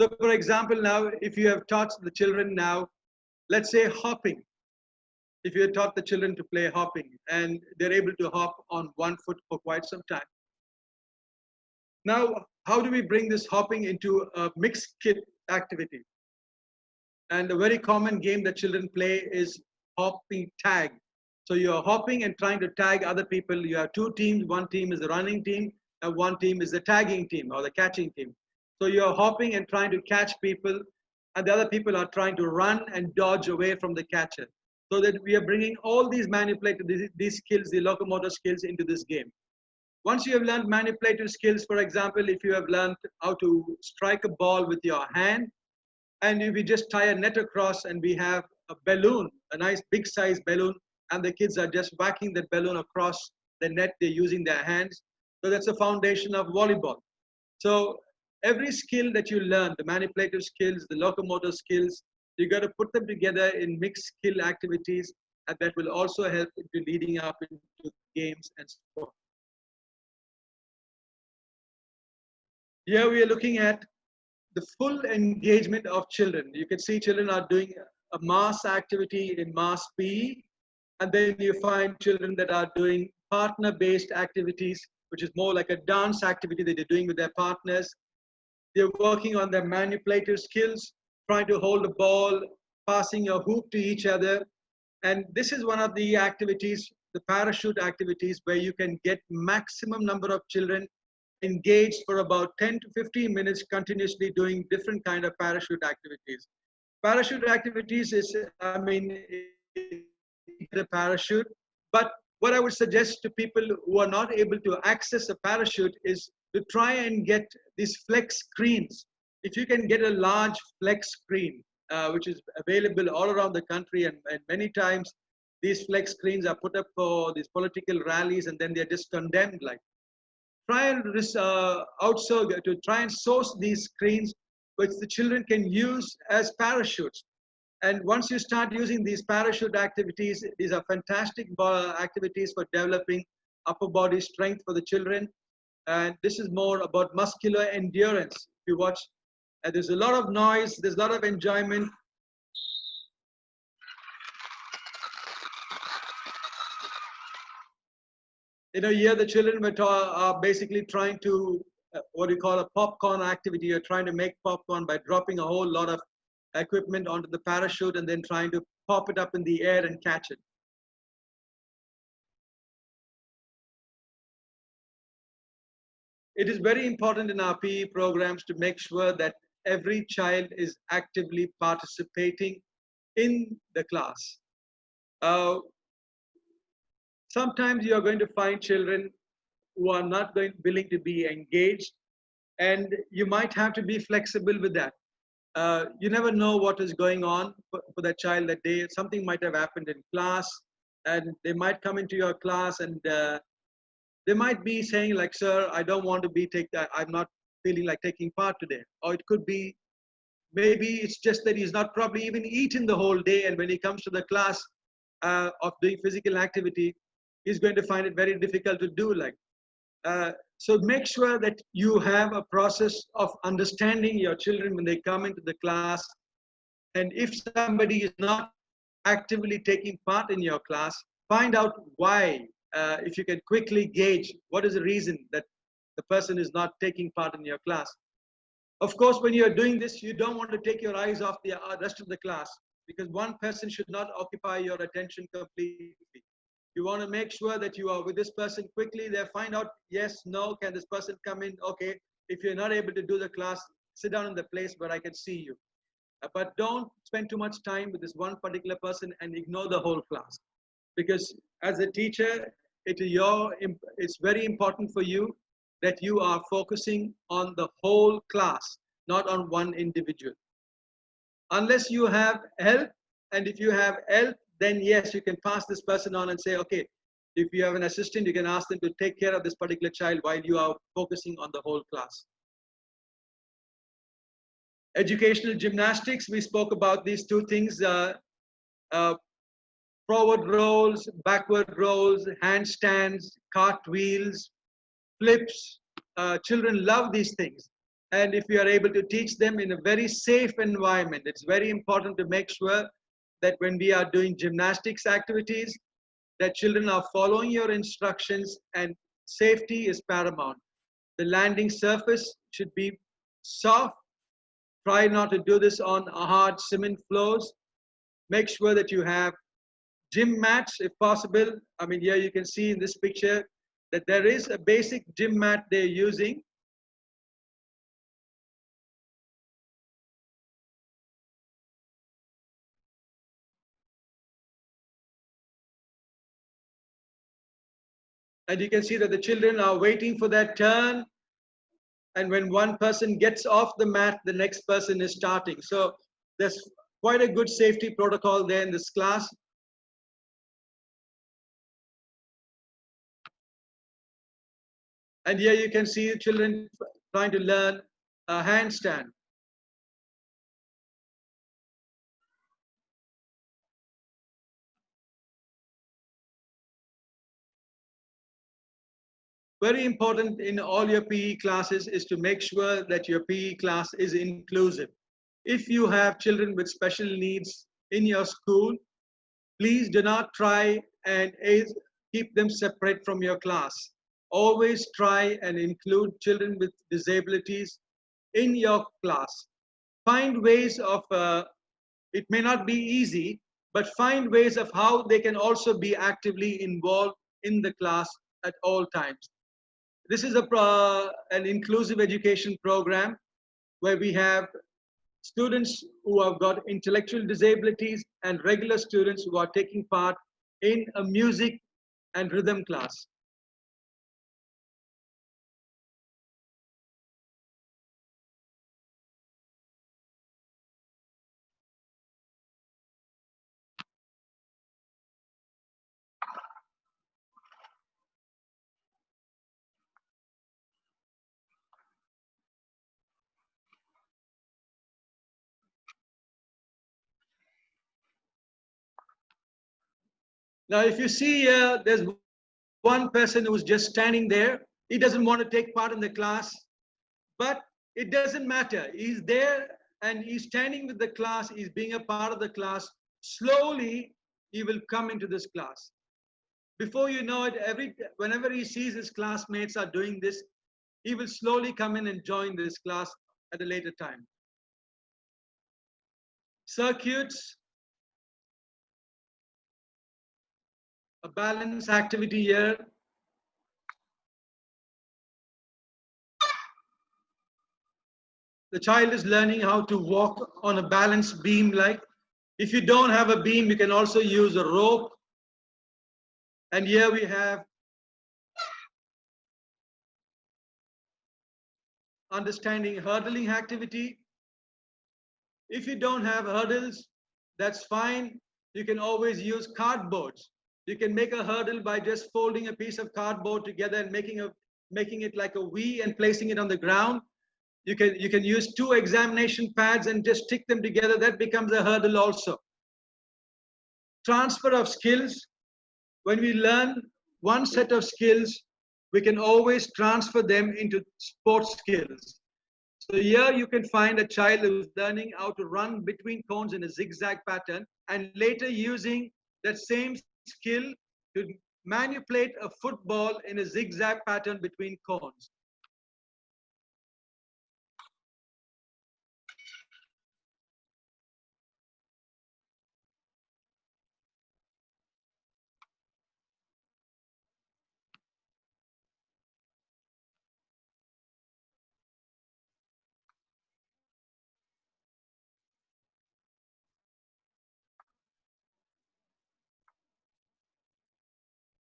so for example, now, if you have taught the children now, let's say hopping. If you have taught the children to play hopping and they're able to hop on one foot for quite some time. Now, how do we bring this hopping into a mixed skill activity? And a very common game that children play is hopping tag. So you're hopping and trying to tag other people. You have two teams. One team is the running team, and one team is the tagging team or the catching team. So you're hopping and trying to catch people, and the other people are trying to run and dodge away from the catcher. So that we are bringing all these manipulative, these skills, the locomotor skills, into this game. Once you have learned manipulative skills, for example, if you have learned how to strike a ball with your hand, and if we just tie a net across and we have a balloon, a nice big size balloon, and the kids are just whacking that balloon across the net, they're using their hands. So that's the foundation of volleyball. So every skill that you learn, the manipulative skills, the locomotor skills, you got to put them together in mixed skill activities, and that will also help into leading up into games and sport. Here we are looking at the full engagement of children. You can see children are doing a mass activity in mass PE, And then you find children that are doing partner-based activities, which is more like a dance activity that they're doing with their partners. They're working on their manipulative skills, trying to hold a ball, passing a hoop to each other. And this is one of the activities, the parachute activities, where you can get maximum number of children engaged for about 10 to 15 minutes continuously doing different kind of parachute activities. Parachute activities is, I mean, the parachute, but what I would suggest to people who are not able to access a parachute is to try and get these flex screens. If you can get a large flex screen, which is available all around the country, and many times these flex screens are put up for these political rallies and then they're just condemned. Like, try and outsource to try and source these screens which the children can use as parachutes. And once you start using these parachute activities, these are fantastic activities for developing upper body strength for the children. And this is more about muscular endurance. If you watch, there's a lot of noise, there's a lot of enjoyment. You know, here the children are basically trying to, what do you call a popcorn activity. You're trying to make popcorn by dropping a whole lot of equipment onto the parachute and then trying to pop it up in the air and catch it. It is very important in our PE programs to make sure that every child is actively participating in the class. Sometimes you are going to find children who are not willing to be engaged, and you might have to be flexible with that. You never know what is going on for that child that day. Something might have happened in class, and they might come into your class and they might be saying like, sir, I don't want to I'm not feeling like taking part today. Or it could be, maybe it's just that he's not probably even eaten the whole day, and when he comes to the class of doing physical activity, he's going to find it very difficult to do. Like, so make sure that you have a process of understanding your children when they come into the class. And if somebody is not actively taking part in your class, find out why. If you can quickly gauge what is the reason that the person is not taking part in your class. Of course, when you're doing this, you don't want to take your eyes off the rest of the class, because one person should not occupy your attention completely. You want to make sure that you are with this person quickly. They find out, yes, no, can this person come in? Okay, if you're not able to do the class, sit down in the place where I can see you. But don't spend too much time with this one particular person and ignore the whole class. Because as a teacher, it's very important for you that you are focusing on the whole class, not on one individual. Unless you have help, and if you have help, then yes, you can pass this person on and say, okay, if you have an assistant, you can ask them to take care of this particular child while you are focusing on the whole class. Educational gymnastics, we spoke about these two things, forward rolls, backward rolls, handstands, cartwheels, flips. Children love these things. And if you are able to teach them in a very safe environment, it's very important to make sure that when we are doing gymnastics activities, that children are following your instructions, and safety is paramount. The landing surface should be soft. Try not to do this on hard cement floors. Make sure that you have gym mats if possible. I mean, here you can see in this picture that there is a basic gym mat they're using. And you can see that the children are waiting for their turn. And when one person gets off the mat, the next person is starting. So there's quite a good safety protocol there in this class. And here you can see the children trying to learn a handstand. Very important in all your PE classes is to make sure that your PE class is inclusive. If you have children with special needs in your school, Please do not try and keep them separate from your class. Always try and include children with disabilities in your class. Find ways of, it may not be easy, but find ways of how they can also be actively involved in the class at all times. This is an inclusive education program where we have students who have got intellectual disabilities and regular students who are taking part in a music and rhythm class. Now, if you see here, there's one person who's just standing there. He doesn't want to take part in the class, but it doesn't matter. He's there and he's standing with the class. He's being a part of the class. Slowly, he will come into this class. Before you know it, whenever he sees his classmates are doing this, he will slowly come in and join this class at a later time. Circuits, a balance activity here. The child is learning how to walk on a balanced beam like. If you don't have a beam, you can also use a rope. And here we have understanding hurdling activity. If you don't have hurdles, that's fine. You can always use cardboards. You can make a hurdle by just folding a piece of cardboard together and making it like a V and placing it on the ground. You can use 2 examination pads and just stick them together. That becomes a hurdle also. Transfer of skills. When we learn one set of skills, we can always transfer them into sports skills. So here you can find a child who's learning how to run between cones in a zigzag pattern and later using that same skill to manipulate a football in a zigzag pattern between cones.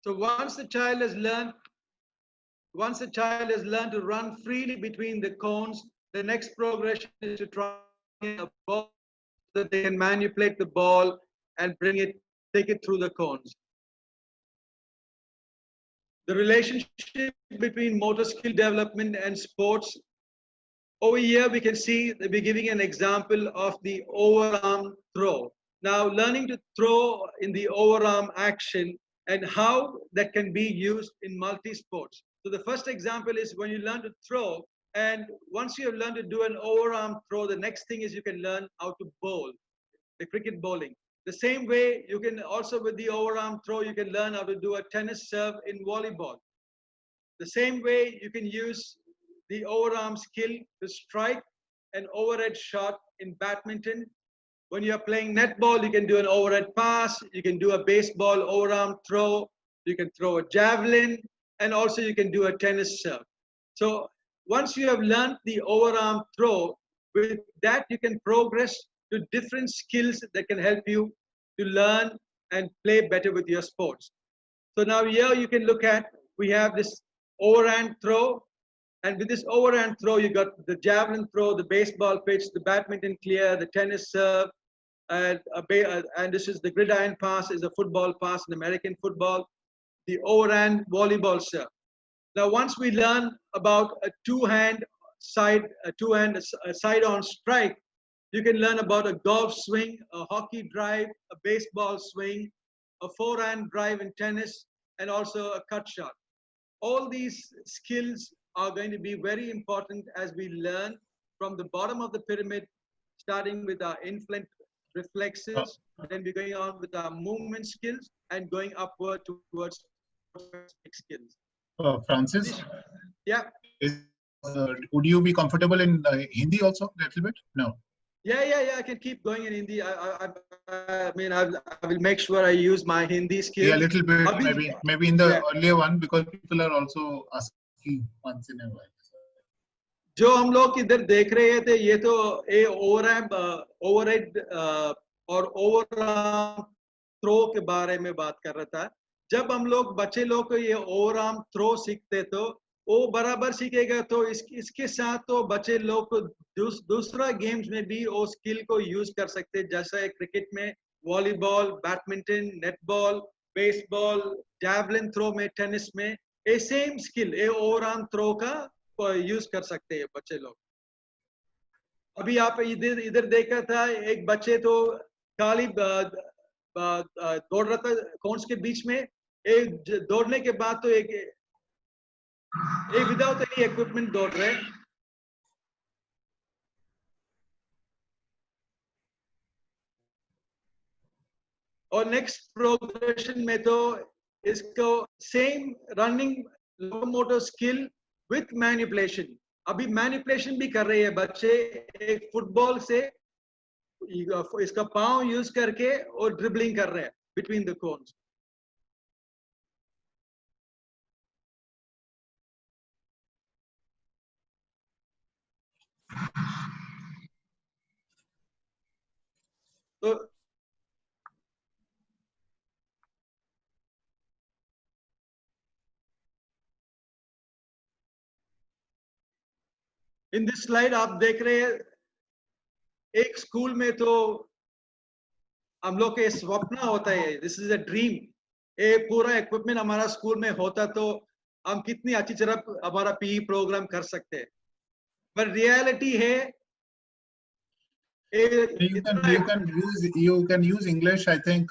So once the child has learned to run freely between the cones, the next progression is to try a ball so that they can manipulate the ball and take it through the cones. The relationship between motor skill development and sports. Over here, we can see that we're giving an example of the overarm throw. Now, learning to throw in the overarm action and how that can be used in multi-sports. So the first example is when you learn to throw, and once you have learned to do an overarm throw, the next thing is you can learn how to bowl, the cricket bowling. The same way, you can also with the overarm throw, you can learn how to do a tennis serve in volleyball. The same way, you can use the overarm skill to strike an overhead shot in badminton. When you're playing netball, you can do an overhead pass, you can do a baseball overarm throw, you can throw a javelin, and also you can do a tennis serve. So once you have learned the overarm throw, with that you can progress to different skills that can help you to learn and play better with your sports. So now here you can look at, we have this overhand throw, and with this overhand throw, you got the javelin throw, the baseball pitch, the badminton clear, the tennis serve, and this is the gridiron pass, is a football pass in American football, the overhand volleyball serve. Now, once we learn about a side-on strike, you can learn about a golf swing, a hockey drive, a baseball swing, a forehand drive in tennis, and also a cut shot. All these skills are going to be very important as we learn from the bottom of the pyramid, starting with our infant reflexes, then we're going on with our movement skills and going upward towards skills. Francis, Yeah. Would you be comfortable in Hindi also a little bit? No. Yeah. I can keep going in Hindi. I mean, I will make sure I use my Hindi skills. Yeah, a little bit, maybe in the earlier one, because people are also asking once in a while. जो हम लोग इधर देख रहे थे ये तो overhead और ओवरआर्म थ्रो के बारे में बात कर रहा था. जब हम लोग बच्चे लोग को ये ओवरआर्म थ्रो सीखते तो वो बराबर सीखेगा, तो इसके साथ तो बच्चे लोग को दूसरा गेम्स में भी वो स्किल को यूज कर सकते, जैसे क्रिकेट में volleyball, badminton, netball, baseball, javelin throw में, टेनिस में ये सेम स्किल ये ओवरआर्म थ्रो का यूज कर सकते हैं बच्चे लोग. अभी आप इधर देखा था एक बच्चे तो खाली दौड़ रहा था कोन्स के बीच में, एक दौड़ने के बाद तो एक विदाउट एनी इक्विपमेंट दौड़ रहे. और नेक्स्ट प्रोग्रेशन में तो इसको same running locomotor skill with manipulation. अभी मैनिपुलेशन भी कर रहे हैं बच्चे, एक फुटबॉल से इसका पांव यूज करके और ड्रिबलिंग कर रहे हैं बिटवीन द कोन्स. तो इन दिस स्लाइड आप देख रहे हैं एक स्कूल में तो हम लोग के स्वप्न होता है, दिस इज अ ड्रीम. ये पूरा इक्विपमेंट हमारा स्कूल में होता तो हम कितनी अच्छी तरह हमारा पीई प्रोग्राम कर सकते हैं. पर रियलिटी है you can use English. I think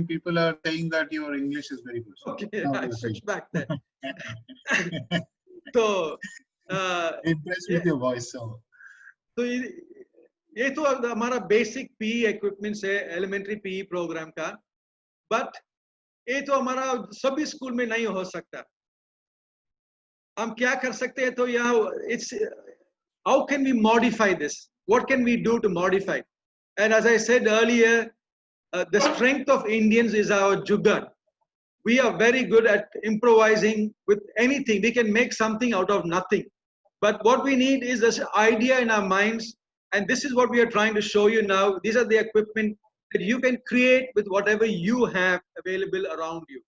people are saying that your English is very good. So okay, I switch back there. तो impressed with your voice. तो ये तो हमारा बेसिक पीई इक्विपमेंट्स है एलिमेंट्री पीई प्रोग्राम का, but ये तो हमारा सभी स्कूल में नहीं हो सकता. हम क्या कर सकते हैं, तो यहाँ it's how can we modify this, what can we do to modify? And as I said earlier, the strength of Indians is our jugaad. We are very good at improvising with anything. We can make something out of nothing. But what we need is this idea in our minds, and this is what we are trying to show you now. These are the equipment that you can create with whatever you have available around you.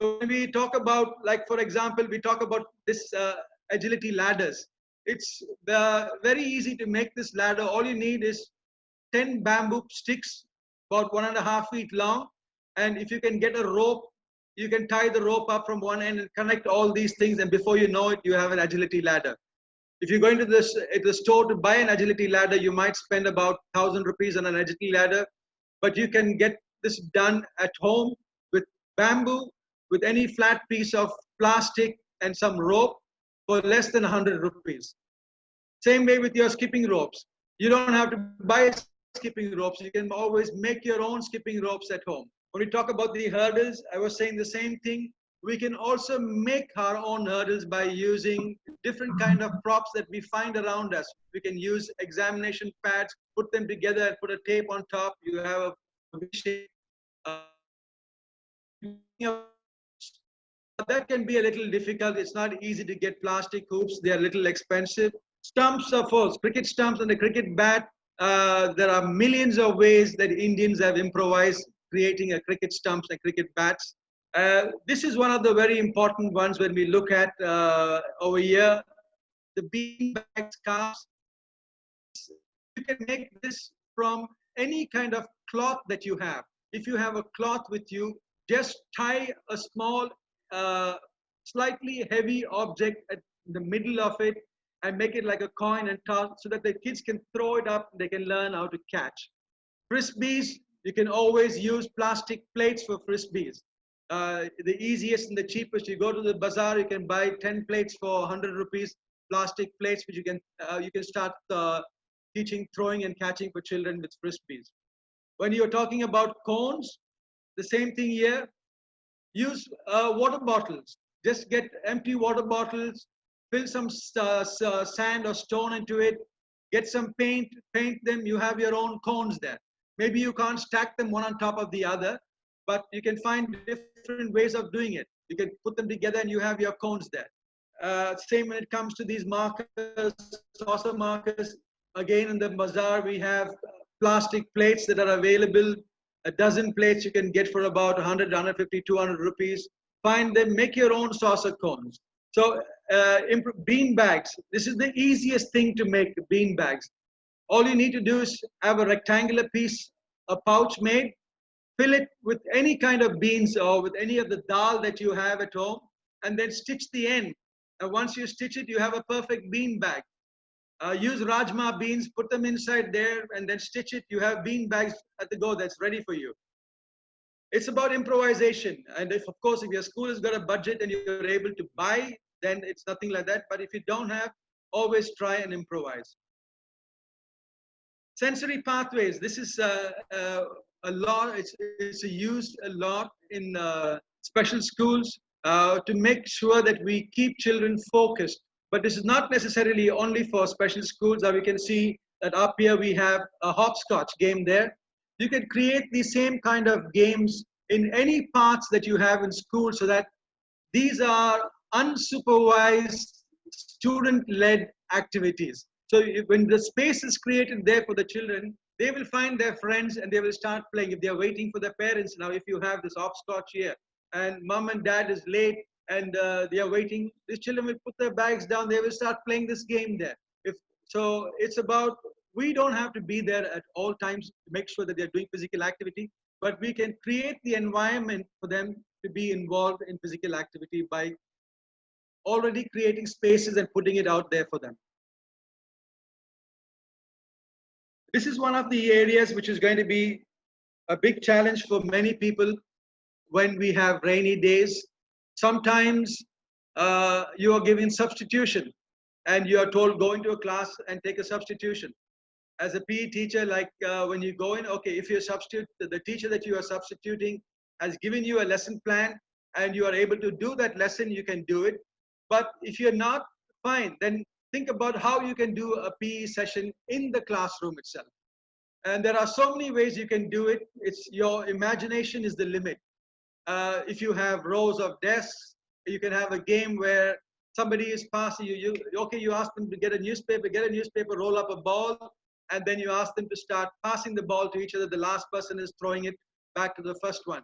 So when we talk about, like for example, we talk about this agility ladders. It's very easy to make this ladder. All you need is 10 bamboo sticks, about 1.5 feet long. And if you can get a rope, you can tie the rope up from one end and connect all these things. And before you know it, you have an agility ladder. If you're going to the store to buy an agility ladder, you might spend about 1,000 rupees on an agility ladder. But you can get this done at home with bamboo, with any flat piece of plastic and some rope, for less than 100 rupees. Same way with your skipping ropes. You don't have to buy skipping ropes. You can always make your own skipping ropes at home. When we talk about the hurdles, I was saying the same thing. We can also make our own hurdles by using different kind of props that we find around us. We can use examination pads, put them together and put a tape on top. You have a V-shape. That can be a little difficult. It's not easy to get plastic hoops. They are a little expensive. Stumps are false. Cricket stumps and the cricket bat. There are millions of ways that Indians have improvised creating a cricket stumps and cricket bats. This is one of the very important ones when we look at over here. The beanbag scarves. You can make this from any kind of cloth that you have. If you have a cloth with you, just tie a small slightly heavy object at the middle of it and make it like a coin and toss so that the kids can throw it up. They can learn how to catch. Frisbees, you can always use plastic plates for frisbees. The easiest and the cheapest, you go to the bazaar, you can buy 10 plates for 100 rupees, plastic plates which you can start teaching throwing and catching for children with frisbees. When you're talking about cones, the same thing here. Use water bottles. Just get empty water bottles, fill some sand or stone into it, get some paint, paint them. You have your own cones there. Maybe you can't stack them one on top of the other, but you can find different ways of doing it. You can put them together and you have your cones there. Same when it comes to these markers, saucer markers. Again, in the bazaar, we have plastic plates that are available. A dozen plates you can get for about 100, 150, 200 rupees. Find them, make your own saucer cones. So bean bags, this is the easiest thing to make, bean bags. All you need to do is have a rectangular piece, a pouch made, fill it with any kind of beans or with any of the dal that you have at home, and then stitch the end. And once you stitch it, you have a perfect bean bag. Use rajma beans, put them inside there, and then stitch it. You have bean bags at the go that's ready for you. It's about improvisation. And if, of course, if your school has got a budget and you're able to buy, then it's nothing like that. But if you don't have, always try and improvise. Sensory pathways. This is a lot. It's used a lot in special schools to make sure that we keep children focused. But this is not necessarily only for special schools. As we can see that up here we have a hopscotch game there. You can create the same kind of games in any parts that you have in school, so that these are unsupervised student-led activities. So when the space is created there for the children, they will find their friends and they will start playing. If they're waiting for their parents now, if you have this hopscotch here and mom and dad is late and they are waiting, these children will put their bags down, they will start playing this game there. So it's about, we don't have to be there at all times to make sure that they're doing physical activity, but we can create the environment for them to be involved in physical activity by already creating spaces and putting it out there for them. This is one of the areas which is going to be a big challenge for many people when we have rainy days. Sometimes you are given substitution and you are told go into a class and take a substitution. As a PE teacher, like when you go in, okay, if you substitute, the teacher that you are substituting has given you a lesson plan and you are able to do that lesson, you can do it. But if you're not, fine, then think about how you can do a PE session in the classroom itself. And there are so many ways you can do it. It's your imagination is the limit. If you have rows of desks, you can have a game where somebody is passing you, you ask them to get a newspaper, roll up a ball, and then you ask them to start passing the ball to each other. The last person is throwing it back to the first one.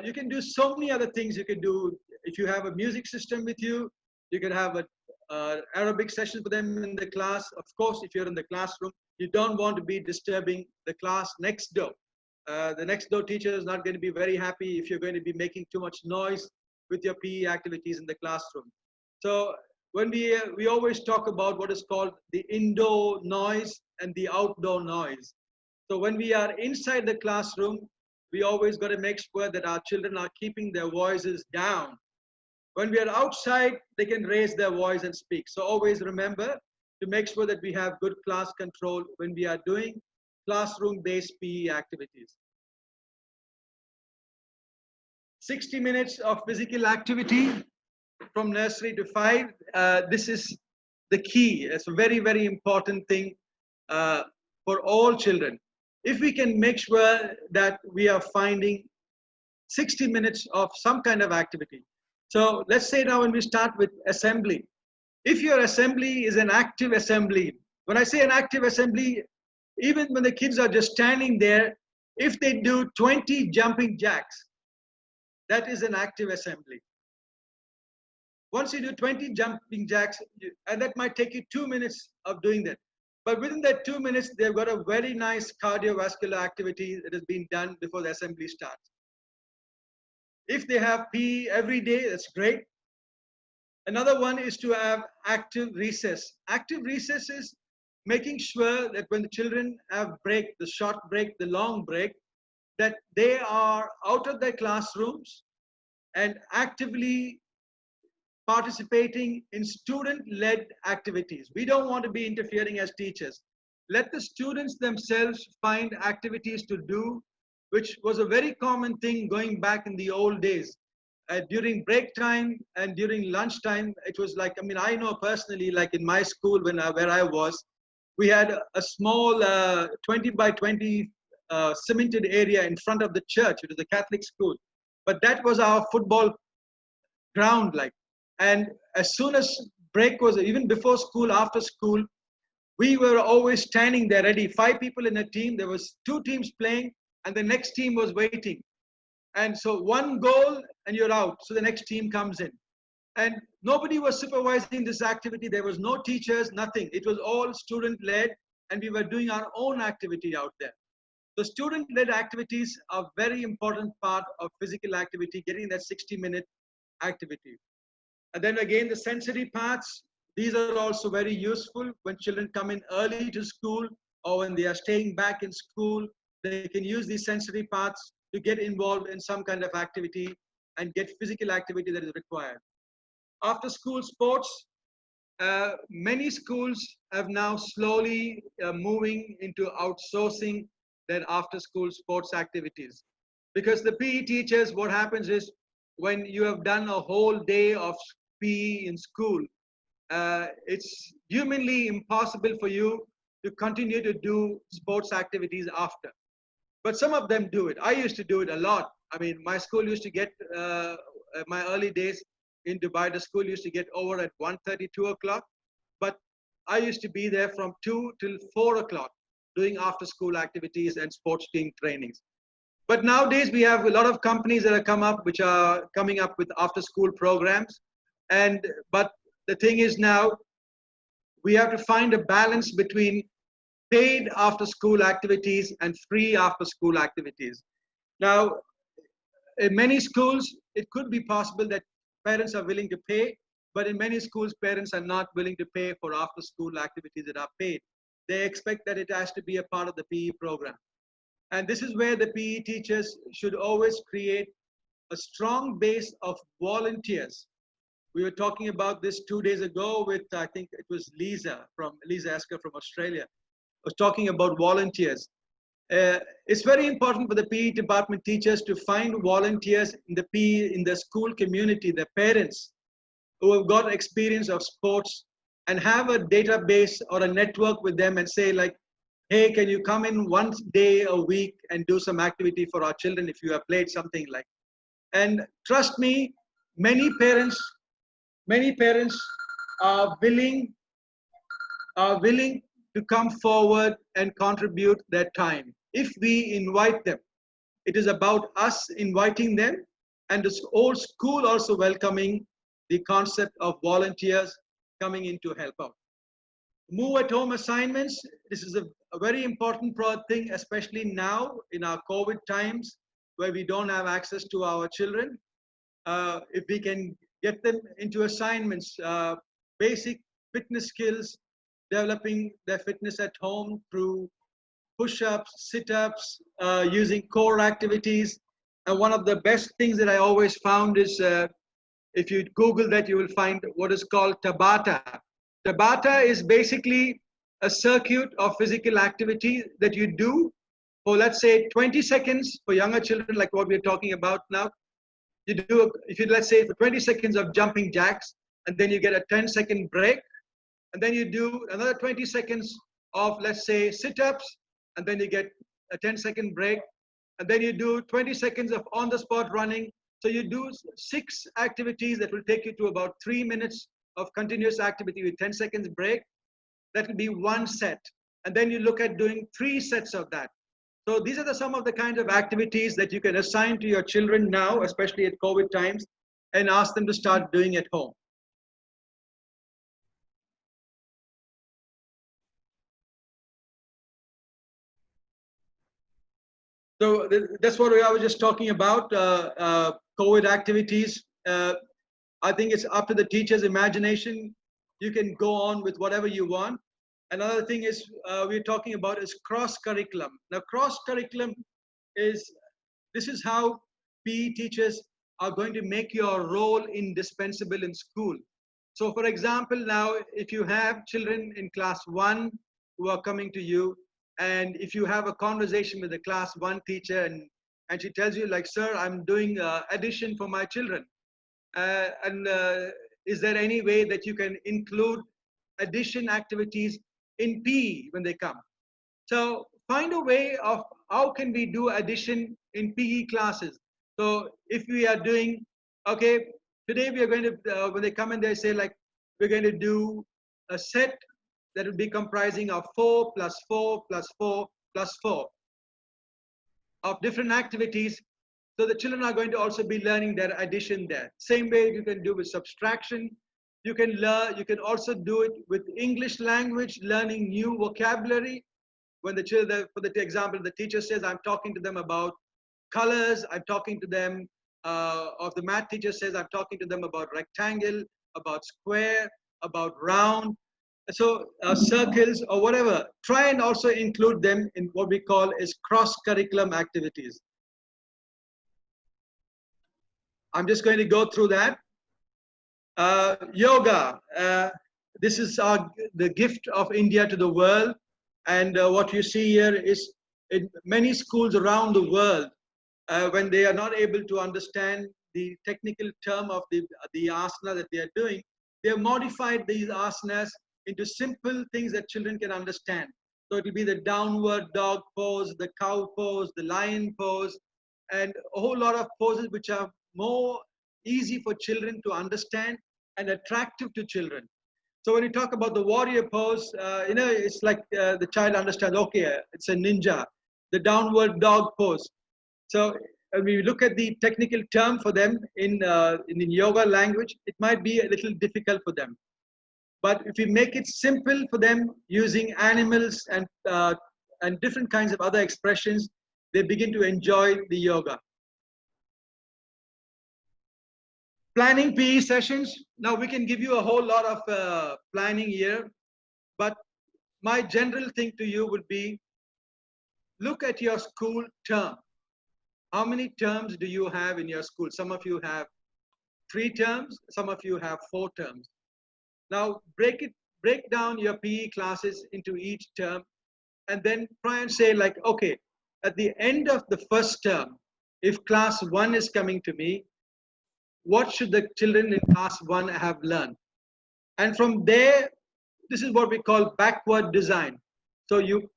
You can do so many other things you can do. If you have a music system with you, you can have an Arabic session for them in the class. Of course, if you're in the classroom, you don't want to be disturbing the class next door. The next door teacher is not going to be very happy if you're going to be making too much noise with your PE activities in the classroom. So when we always talk about what is called the indoor noise and the outdoor noise. So when we are inside the classroom, we always got to make sure that our children are keeping their voices down. When we are outside, they can raise their voice and speak. So always remember to make sure that we have good class control when we are doing classroom-based PE activities. 60 minutes of physical activity from nursery to 5. This is the key. It's a very, very important thing for all children. If we can make sure that we are finding 60 minutes of some kind of activity. So let's say now when we start with assembly. If your assembly is an active assembly, when I say an active assembly, even when the kids are just standing there, if they do 20 jumping jacks, that is an active assembly. Once you do 20 jumping jacks, and that might take you 2 minutes of doing that. But within that 2 minutes, they've got a very nice cardiovascular activity that has been done before the assembly starts. If they have PE every day, that's great. Another one is to have active recess. Active recess is making sure that when the children have break, the short break, the long break, that they are out of their classrooms and actively participating in student-led activities. We don't want to be interfering as teachers. let the students themselves find activities to do, which was a very common thing going back in the old days. During break time and during lunch time, it was like, I mean, I know personally, like in my school where I was, we had a small 20 by 20 cemented area in front of the church. It was a Catholic school. But that was our football ground, like. And as soon as break was, even before school, after school, we were always standing there ready. 5 people in a team. There was 2 teams playing, and the next team was waiting. And so 1 goal, and you're out. So the next team comes in. And nobody was supervising this activity. There was no teachers, nothing. It was all student-led, and we were doing our own activity out there. The student-led activities are a very important part of physical activity, getting that 60-minute activity. And then again, the sensory parts, these are also very useful when children come in early to school or when they are staying back in school. They can use these sensory parts to get involved in some kind of activity and get physical activity that is required. After school sports, many schools have now slowly moving into outsourcing their after school sports activities. Because the PE teachers, what happens is when you have done a whole day of PE in school, it's humanly impossible for you to continue to do sports activities after. But some of them do it. I used to do it a lot. I mean, my school used to get, my early days in Dubai, the school used to get over at 1:30, 2 o'clock. But I used to be there from 2 till 4 o'clock doing after school activities and sports team trainings. But nowadays we have a lot of companies that are which are coming up with after school programs. But the thing is now, we have to find a balance between paid after school activities and free after school activities. Now, in many schools, it could be possible that parents are willing to pay, but in many schools, parents are not willing to pay for after school activities that are paid. They expect that it has to be a part of the PE program. And this is where the PE teachers should always create a strong base of volunteers. We were talking about this 2 days ago with, I think it was Lisa Esker from Australia, was talking about volunteers. It's very important for the PE department teachers to find volunteers in the PE, in the school community, the parents who have got experience of sports, and have a database or a network with them and say like, hey, can you come in 1 day a week and do some activity for our children if you have played something like. And trust me, many parents are willing to come forward and contribute their time if we invite them. It is about us inviting them, and the old school also welcoming the concept of volunteers coming in to help out. Move at home assignments. This is a very important thing, especially now in our COVID times where we don't have access to our children. If we can get them into assignments, basic fitness skills, developing their fitness at home through push-ups, sit-ups, using core activities. And one of the best things that I always found is, if you Google that, you will find what is called Tabata. Tabata is basically a circuit of physical activity that you do for, let's say, 20 seconds for younger children, like what we're talking about now. You do, if you, let's say, for 20 seconds of jumping jacks, and then you get a 10-second break, and then you do another 20 seconds of, let's say, sit-ups, and then you get a 10-second break, and then you do 20 seconds of on-the-spot running. So you do 6 activities that will take you to about 3 minutes of continuous activity with 10 seconds break. That will be 1 set. And then you look at doing 3 sets of that. So these are some of the kinds of activities that you can assign to your children now, especially at COVID times, and ask them to start doing at home. So that's what I was just talking about, COVID activities. I think it's up to the teacher's imagination. You can go on with whatever you want. Another thing is we're talking about is cross-curriculum. Now, cross-curriculum is, this is how PE teachers are going to make your role indispensable in school. So for example, now, if you have children in class 1 who are coming to you, and if you have a conversation with the class 1 teacher, and she tells you like, sir, I'm doing addition for my children, and is there any way that you can include addition activities in PE when they come? So find a way of how can we do addition in PE classes. So if we are doing, okay, today we are going to, when they come and they say like, we're going to do a set that will be comprising of 4 plus 4 plus 4 plus 4 of different activities. So the children are going to also be learning their addition there. Same way you can do with subtraction. You can learn, you can also do it with English language, learning new vocabulary. When the children, for the example, the teacher says, I'm talking to them about colors, I'm talking to them, or the math teacher says, I'm talking to them about rectangle, about square, about round. So circles or whatever, try and also include them in what we call is cross-curriculum activities. I'm just going to go through that. Yoga, this is the gift of India to the world. And what you see here is in many schools around the world, when they are not able to understand the technical term of the asana that they are doing, they have modified these asanas into simple things that children can understand. So it will be the downward dog pose, the cow pose, the lion pose, and a whole lot of poses which are more easy for children to understand and attractive to children. So when you talk about the warrior pose, it's like the child understands, okay, it's a ninja, the downward dog pose. So when we look at the technical term for them in the yoga language, it might be a little difficult for them. But if we make it simple for them using animals and different kinds of other expressions, they begin to enjoy the yoga. Planning PE sessions. Now we can give you a whole lot of planning here, but my general thing to you would be, look at your school term. How many terms do you have in your school? Some of you have 3 terms, some of you have 4 terms. Now break down your PE classes into each term, and then try and say like, okay, at the end of the first term, if class 1 is coming to me, what should the children in class 1 have learned? And from there, this is what we call backward design. So you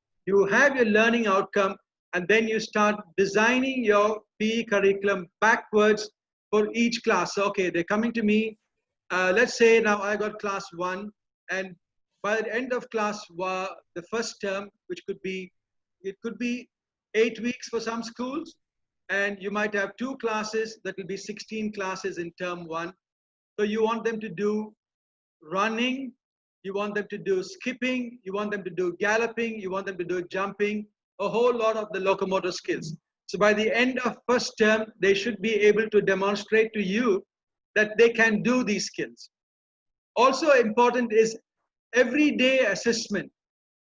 have your learning outcome, and then you start designing your PE curriculum backwards for each class. So, okay, they're coming to me. Let's say now I got class 1, and by the end of class 1, the first term, which could be, it could be 8 weeks for some schools, and you might have 2 classes, that will be 16 classes in term 1. So you want them to do running, you want them to do skipping, you want them to do galloping, you want them to do jumping, a whole lot of the locomotor skills. So by the end of first term, they should be able to demonstrate to you that they can do these skills. Also important is everyday assessment.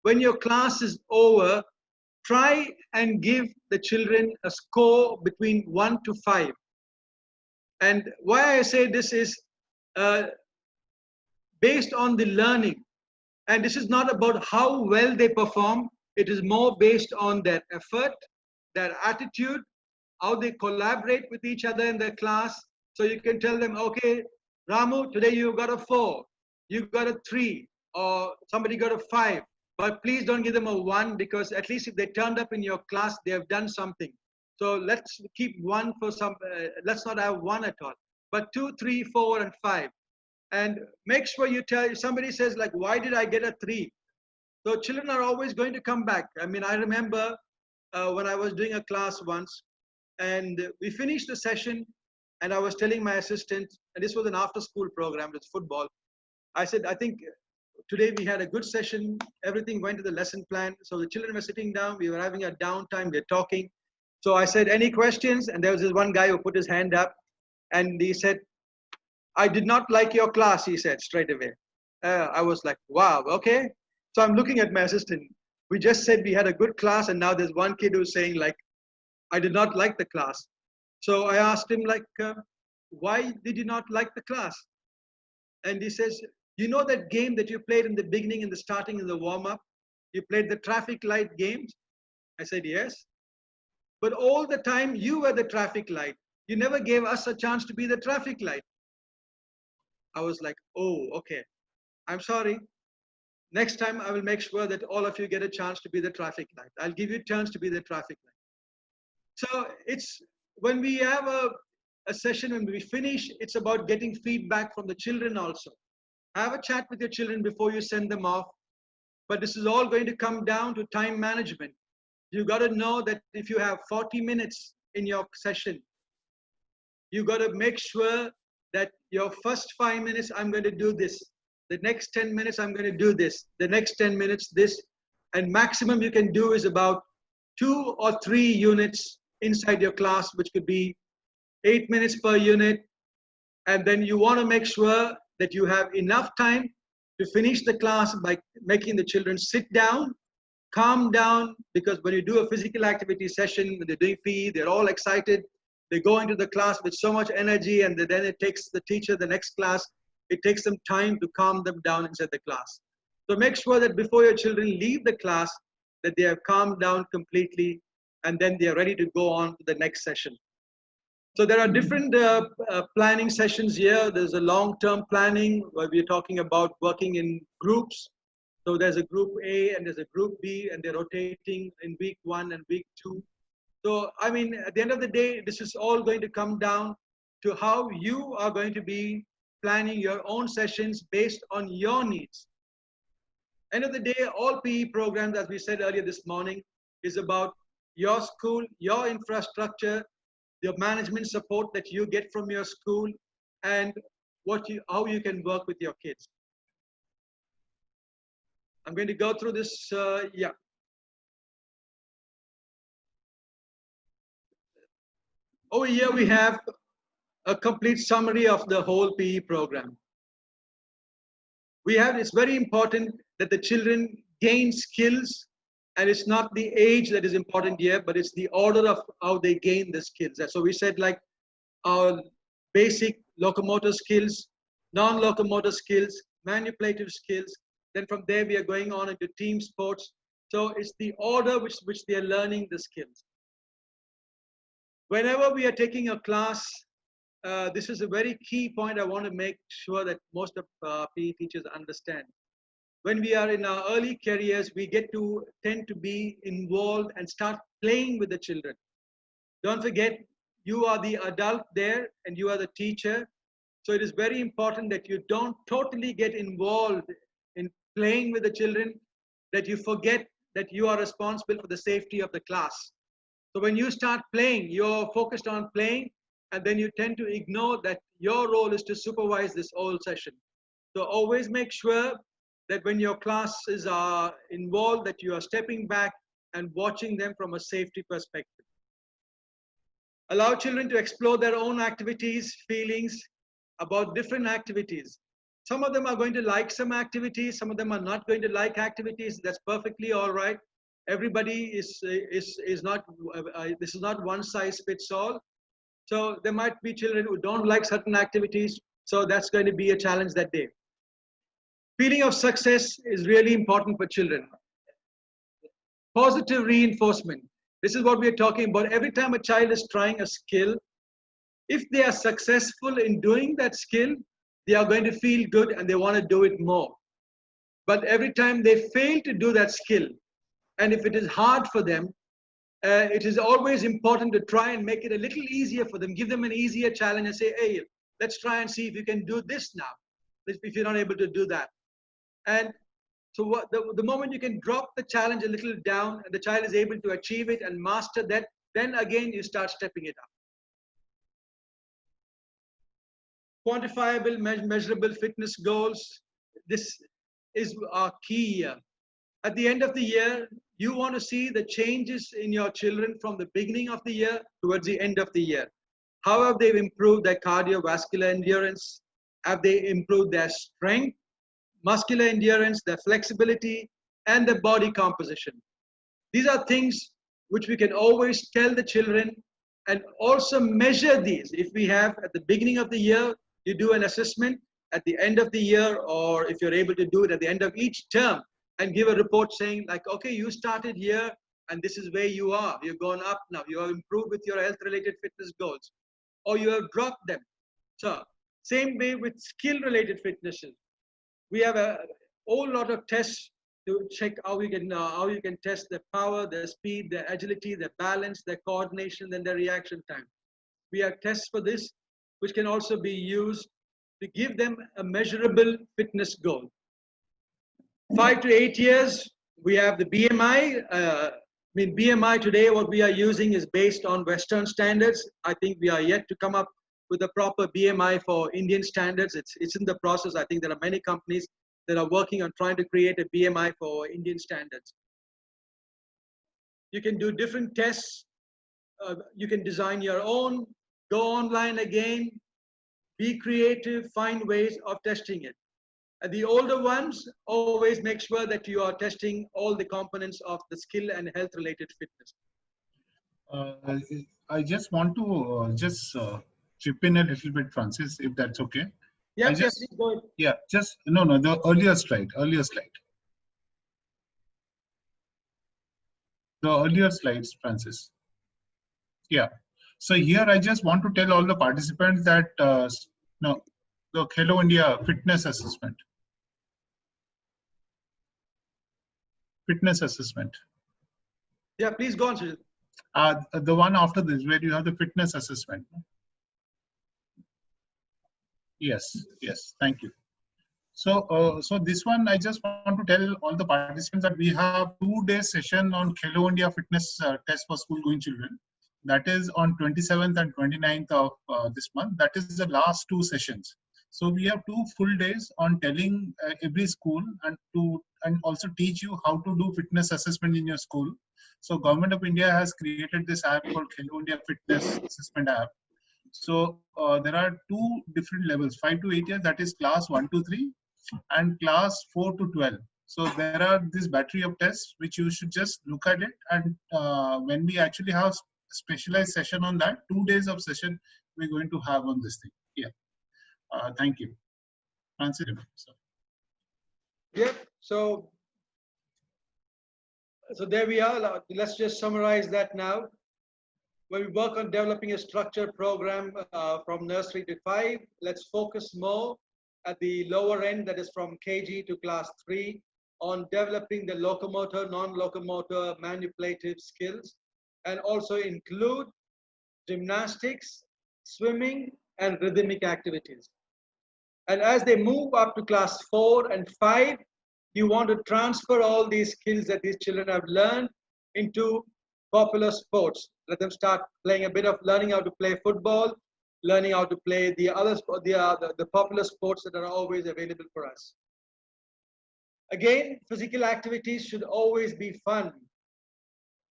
When your class is over, try and give the children a score between 1 to 5. And why I say this is based on the learning. And this is not about how well they perform. It is more based on their effort, their attitude, how they collaborate with each other in their class. So you can tell them, okay, Ramu, today you got a 4, you got a 3, or somebody got a 5. But please don't give them a 1, because at least if they turned up in your class, they have done something. So let's keep 1 for some, let's not have 1 at all. But 2, 3, 4, and 5. And make sure you tell, somebody says like, why did I get a 3? So children are always going to come back. I mean, I remember when I was doing a class once, and we finished the session, and I was telling my assistant, and this was an after-school program, it's football. I said, I think today we had a good session, everything went to the lesson plan. So the children were sitting down, we were having a downtime, we were talking. So I said, any questions? And there was this one guy who put his hand up, and he said, I did not like your class, he said straight away. I was like, wow, okay. So I'm looking at my assistant. We just said we had a good class, and now there's one kid who's saying like, I did not like the class. So I asked him like, why did you not like the class? And he says, you know that game that you played in the beginning, in the starting, in the warm-up? You played the traffic light games? I said, yes. But all the time you were the traffic light. You never gave us a chance to be the traffic light. I was like, oh, okay. I'm sorry. Next time I will make sure that all of you get a chance to be the traffic light. I'll give you a chance to be the traffic light. So it's when we have a session, when we finish, it's about getting feedback from the children also. Have a chat with your children before you send them off. But this is all going to come down to time management. You got to know that if you have 40 minutes in your session, you got to make sure that your first 5 minutes, I'm going to do this. The next 10 minutes, I'm going to do this. The next 10 minutes, this. And maximum you can do is about 2 or 3 units inside your class, which could be 8 minutes per unit. And then you want to make sure that you have enough time to finish the class by making the children sit down, calm down, because when you do a physical activity session, when they're doing PE, they're all excited. They go into the class with so much energy, and then it takes the teacher, the next class, it takes them time to calm them down inside the class. So make sure that before your children leave the class, that they have calmed down completely, and then they are ready to go on to the next session. So there are different planning sessions here. There's a long-term planning where we're talking about working in groups. So there's a group A and there's a group B, and they're rotating in week 1 and week 2. So, I mean, at the end of the day, this is all going to come down to how you are going to be planning your own sessions based on your needs. End of the day, all PE programs, as we said earlier this morning, is about your school, your infrastructure, your management support that you get from your school, and how you can work with your kids. I'm going to go through this, yeah. Over here we have a complete summary of the whole PE program. It's very important that the children gain skills, and it's not the age that is important here, but it's the order of how they gain the skills. So we said like our basic locomotor skills, non-locomotor skills, manipulative skills. Then from there we are going on into team sports. So it's the order which they are learning the skills. Whenever we are taking a class, this is a very key point I want to make sure that most of PE teachers understand. When we are in our early careers, we tend to be involved and start playing with the children. Don't forget, you are the adult there and you are the teacher. So it is very important that you don't totally get involved in playing with the children, that you forget that you are responsible for the safety of the class. So when you start playing, you're focused on playing, and then you tend to ignore that your role is to supervise this whole session. So always make sure that when your classes are involved, that you are stepping back and watching them from a safety perspective. Allow children to explore their own activities, feelings about different activities. Some of them are going to like some activities, some of them are not going to like activities. That's perfectly all right. Everybody is not, this is not one size fits all. So there might be children who don't like certain activities. So that's going to be a challenge that day. Feeling of success is really important for children. Positive reinforcement. This is what we are talking about. Every time a child is trying a skill, if they are successful in doing that skill, they are going to feel good and they want to do it more. But every time they fail to do that skill, and if it is hard for them, it is always important to try and make it a little easier for them. Give them an easier challenge and say, hey, let's try and see if you can do this now, if you're not able to do that. And so the moment you can drop the challenge a little down and the child is able to achieve it and master that, then again you start stepping it up. Quantifiable, measurable fitness goals. This is our key here. At the end of the year, you want to see the changes in your children from the beginning of the year towards the end of the year. How have they improved their cardiovascular endurance? Have they improved their strength, muscular endurance, their flexibility, and their body composition? These are things which we can always tell the children and also measure these. If we have at the beginning of the year, you do an assessment at the end of the year, or if you're able to do it at the end of each term, and give a report saying like, okay, you started here and this is where you are. You've gone up now. You have improved with your health-related fitness goals, or you have dropped them. So same way with skill-related fitnesses. We have a whole lot of tests to check how you can test their power, their speed, their agility, their balance, their coordination, and their reaction time. We have tests for this, which can also be used to give them a measurable fitness goal. 5 to 8 years, we have the BMI. BMI today, what we are using is based on Western standards. I think we are yet to come up with a proper BMI for Indian standards. It's in the process. I think there are many companies that are working on trying to create a BMI for Indian standards. You can do different tests. You can design your own, go online again, be creative, find ways of testing it. And the older ones, always make sure that you are testing all the components of the skill and health related fitness. I just want to chip in a little bit, Francis, if that's okay. Yeah, the earlier slide. The earlier slides, Francis. Yeah. So here I just want to tell all the participants that the Hello India fitness assessment. Yeah, please go on, Sujit. The one after this, where you have the fitness assessment. Yes, thank you. So, so this one, I just want to tell all the participants that we have 2-day session on Hello India fitness test for school-going children. That is on 27th and 29th of this month. That is the last 2 sessions. So we have 2 full days on telling every school and also teach you how to do fitness assessment in your school. So Government of India has created this app called Hello India Fitness Assessment app. So there are 2 different levels, 5 to 8 years, that is class 1 to 3 and class 4 to 12. So there are this battery of tests which you should just look at it, and when we actually have specialized session on that, 2 days of session we're going to have on this thing. Yeah. Thank you. Francis. Yeah. So there we are. Let's just summarize that now. When we work on developing a structured program from nursery to 5, let's focus more at the lower end, that is from KG to class 3, on developing the locomotor, non-locomotor, manipulative skills, and also include gymnastics, swimming, and rhythmic activities. And as they move up to class 4 and 5, you want to transfer all these skills that these children have learned into popular sports. Let them start playing a bit of learning how to play football, learning how to play the popular sports that are always available for us. Again, physical activities should always be fun.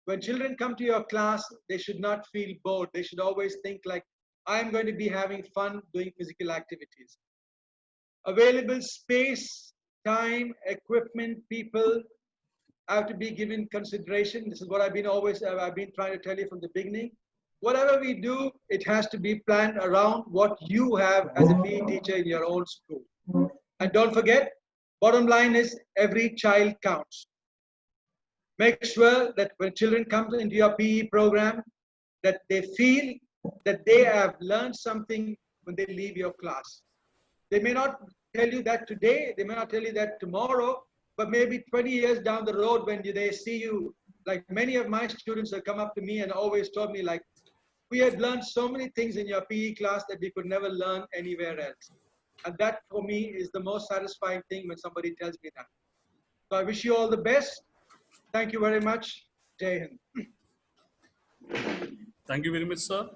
When children come to your class, they should not feel bored. They should always think like, I'm going to be having fun doing physical activities. Available space, time, equipment, people have to be given consideration. This is what I've been trying to tell you from the beginning. Whatever we do, it has to be planned around what you have as a PE teacher in your own school. And don't forget, bottom line is every child counts. Make sure that when children come into your PE program, that they feel that they have learned something when they leave your class. They may not tell you that today, they may not tell you that tomorrow, but maybe 20 years down the road when they see you, like many of my students have come up to me and always told me like, we had learned so many things in your PE class that we could never learn anywhere else. And that for me is the most satisfying thing when somebody tells me that. So I wish you all the best. Thank you very much. Jai Hind. Thank you very much, sir.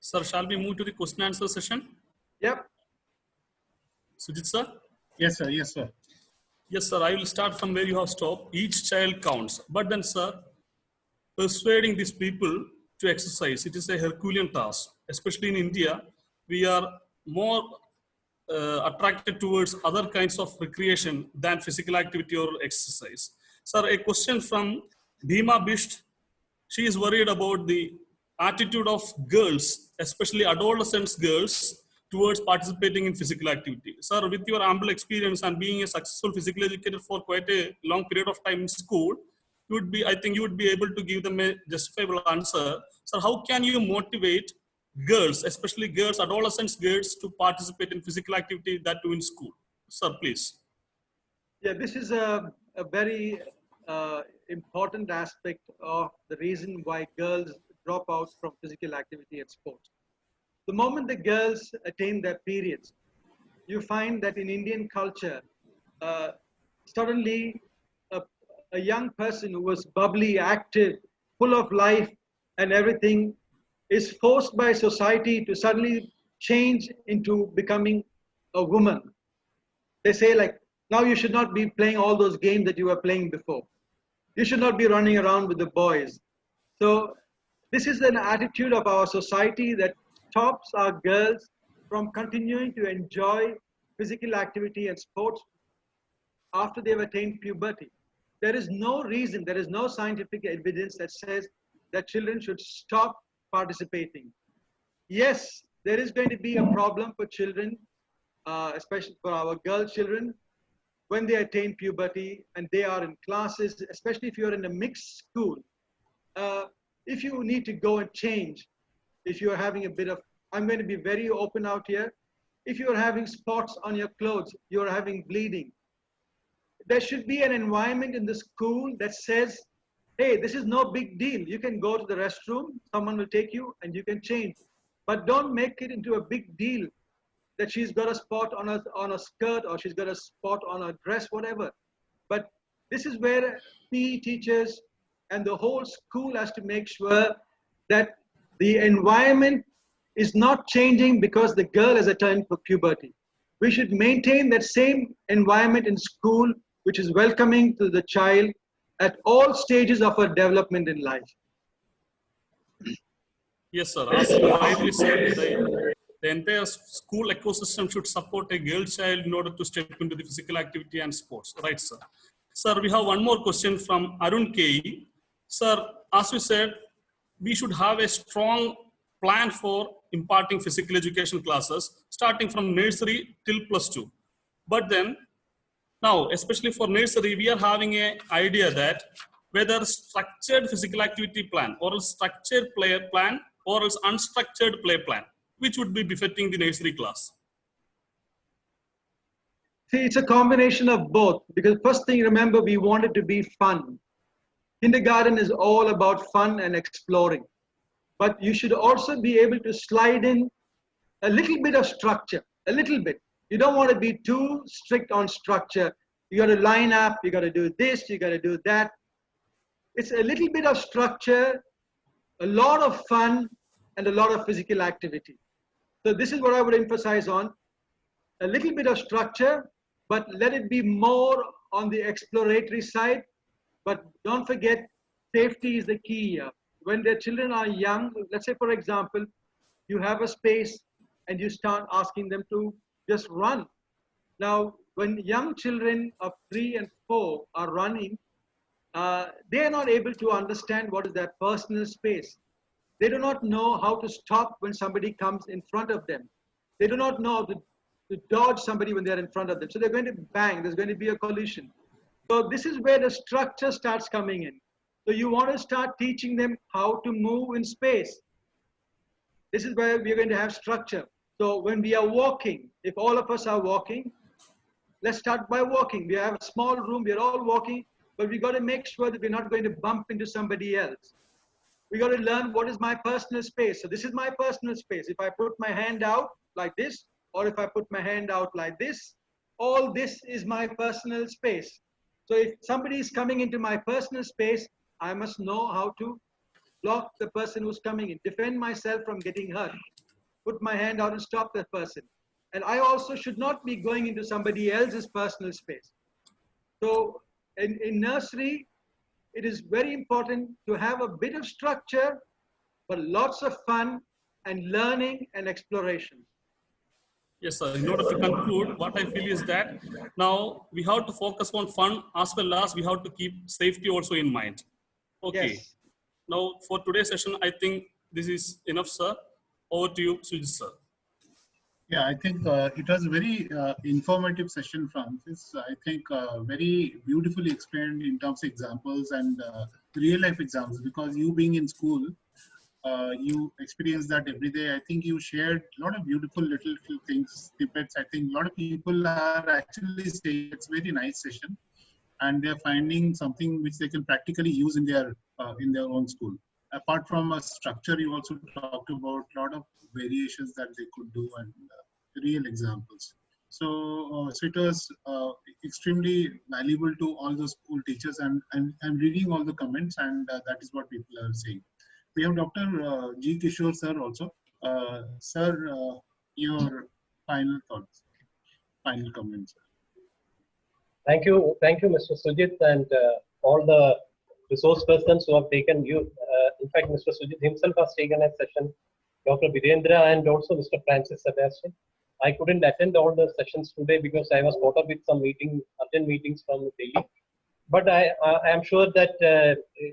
Sir, shall we move to the question answer session? Yep. Sujit, sir? Yes, sir. Yes, sir. Yes, sir. I will start from where you have stopped. Each child counts. But then, sir, persuading these people to exercise, it is a Herculean task. Especially in India, we are more attracted towards other kinds of recreation than physical activity or exercise. Sir, a question from Bhima Bisht. She is worried about the attitude of girls, especially adolescent girls, towards participating in physical activity. Sir, with your ample experience and being a successful physical educator for quite a long period of time in school, I think you would be able to give them a justifiable answer. Sir, how can you motivate girls, especially girls, adolescent girls, to participate in physical activity, that too in school? Sir, please. Yeah, this is a very important aspect of the reason why girls drop out from physical activity and sports. The moment the girls attain their periods, you find that in Indian culture, suddenly a young person who was bubbly, active, full of life and everything is forced by society to suddenly change into becoming a woman. They say like, now you should not be playing all those games that you were playing before. You should not be running around with the boys. So this is an attitude of our society that stops our girls from continuing to enjoy physical activity and sports after they've attained puberty. There is no reason, there is no scientific evidence that says that children should stop participating. Yes, there is going to be a problem for children, especially for our girl children, when they attain puberty and they are in classes, especially if you're in a mixed school. If you need to go and change, if you're having a bit of, I'm going to be very open out here. If you're having spots on your clothes, you're having bleeding, there should be an environment in the school that says, hey, this is no big deal. You can go to the restroom, someone will take you and you can change. But don't make it into a big deal that she's got a spot on a skirt or she's got a spot on a dress, whatever. But this is where PE teachers and the whole school has to make sure that the environment is not changing because the girl has attained for puberty. We should maintain that same environment in school, which is welcoming to the child at all stages of her development in life. Yes, sir. As you rightly said, the entire school ecosystem should support a girl child in order to step into the physical activity and sports. Right, sir. Sir, we have one more question from Arun K. Sir, as we said, we should have a strong plan for imparting physical education classes starting from nursery till +2. But then, now, especially for nursery, we are having an idea that whether structured physical activity plan or structured play plan or else unstructured play plan, which would be befitting the nursery class? See, it's a combination of both, because first thing, remember, we want it to be fun. Kindergarten is all about fun and exploring. But you should also be able to slide in a little bit of structure, a little bit. You don't want to be too strict on structure. You got to line up, you got to do this, you got to do that. It's a little bit of structure, a lot of fun, and a lot of physical activity. So this is what I would emphasize on. A little bit of structure, but let it be more on the exploratory side. But don't forget, safety is the key here. When the children are young, let's say, for example, you have a space and you start asking them to just run. Now, when young children of 3 and 4 are running, they are not able to understand what is their personal space. They do not know how to stop when somebody comes in front of them. They do not know how to dodge somebody when they're in front of them. So they're going to bang, there's going to be a collision. So this is where the structure starts coming in. So you want to start teaching them how to move in space. This is where we're going to have structure. So when we are walking, if all of us are walking, let's start by walking. We have a small room, we're all walking, but we got to make sure that we're not going to bump into somebody else. We got to learn what is my personal space. So this is my personal space. If I put my hand out like this, or if I put my hand out like this, all this is my personal space. So if somebody is coming into my personal space, I must know how to block the person who's coming in, defend myself from getting hurt, put my hand out and stop that person. And I also should not be going into somebody else's personal space. So in nursery, it is very important to have a bit of structure, but lots of fun and learning and exploration. Yes, sir. In order to conclude, what I feel is that now we have to focus on fun as well as we have to keep safety also in mind. Okay. Yes. Now, for today's session, I think this is enough, sir. Over to you, Sujit, sir. Yeah, I think it was a very informative session, Francis. I think very beautifully explained in terms of examples and real life examples, because you being in school, you experience that every day. I think you shared a lot of beautiful little things, snippets. I think a lot of people are actually saying it's a very nice session, and they're finding something which they can practically use in their own school. Apart from a structure, you also talked about a lot of variations that they could do and real examples. So it was extremely valuable to all the school teachers, and reading all the comments, and that is what people are saying. We have Dr. G. Kishore sir also. Sir, your final thoughts, final comments. Thank you, Mr. Sujit, and all the resource persons who have taken you. In fact, Mr. Sujit himself has taken a session, Dr. Birendra, and also Mr. Francis Sebastian. I couldn't attend all the sessions today because I was caught up with some urgent meetings from Delhi. But I am sure that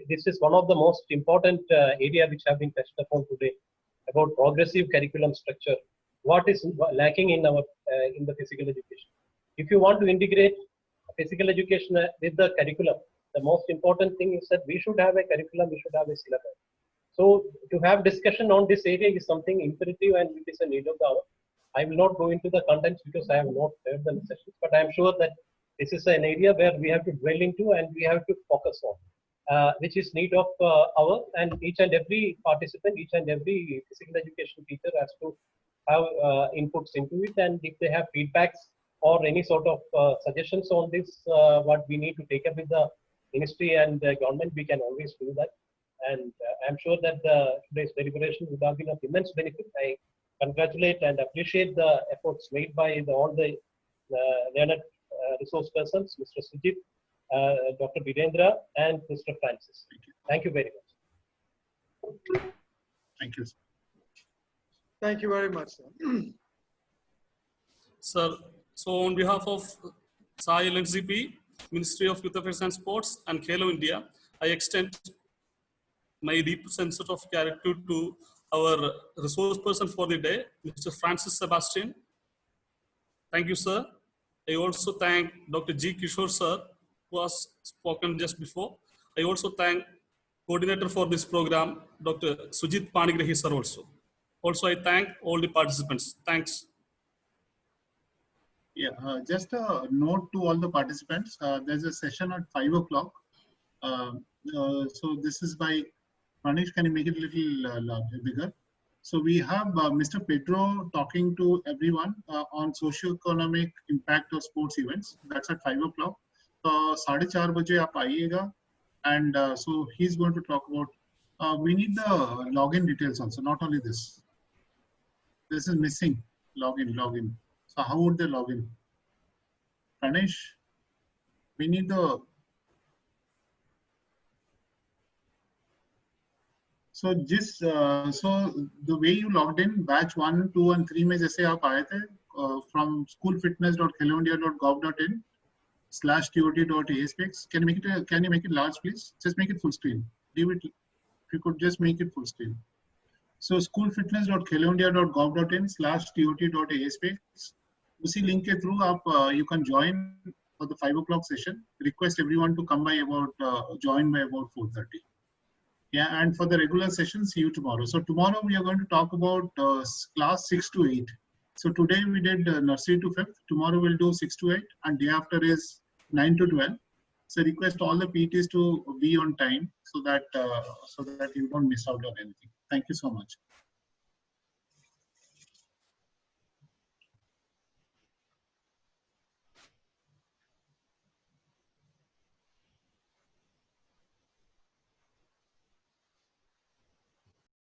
this is one of the most important area which have been touched upon today about progressive curriculum structure. What is lacking in our in the physical education? If you want to integrate physical education with the curriculum, the most important thing is that we should have a curriculum, we should have a syllabus. So to have discussion on this area is something imperative and it is a need of the hour. I will not go into the contents because I have not heard the sessions, but I am sure that this is an area where we have to dwell into and we have to focus on, which is need of our, and each and every participant, each and every physical education teacher has to have inputs into it, and if they have feedbacks or any sort of suggestions on this, what we need to take up with the ministry and the government, we can always do that. And I'm sure that today's deliberation would have been of immense benefit. I congratulate and appreciate the efforts made by all the learned resource persons, Mr. Sujit, Dr. Birendra, and Mr. Francis. Thank you very much. Thank you. Thank you very much, sir. Sir, so on behalf of SAI LNCP, Ministry of Youth Affairs and Sports, and Khelo India, I extend my deep sense of gratitude to our resource person for the day, Mr. Francis Sebastian. Thank you, sir. I also thank Dr. G. Kishore, sir, who was spoken just before. I also thank coordinator for this program, Dr. Sujit Panigrahi, sir, also. Also, I thank all the participants. Thanks. Yeah, just a note to all the participants. There's a session at 5 o'clock. So this is by Manish. Can you make it a little bigger? So we have Mr. Pedro talking to everyone on socio-economic impact of sports events. That's at 5 o'clock. 4:30 baje aap aayega, and so he's going to talk about. We need the login details also, not only this. This is missing. Login. So how would they log in? Pranesh, we need the. So the way you logged in, batch 1, 2, and 3 में जैसे आप आए थे from schoolfitness.khelloindia.gov.in/tot.aspex. Can you make it large, please? Just make it full screen. Leave it. If you could just make it full screen. So schoolfitness.khelloindia.gov.in/tot.aspex. उसी link के through आप you can join for the 5 o'clock session. Request everyone to come by about join by about 4:30. Yeah, and for the regular session, see you tomorrow. So tomorrow we are going to talk about class 6 to 8. So today we did nursery to 5th. Tomorrow we'll do 6 to 8, and day after is 9 to 12. So request all the PTs to be on time so that you don't miss out on anything. Thank you so much.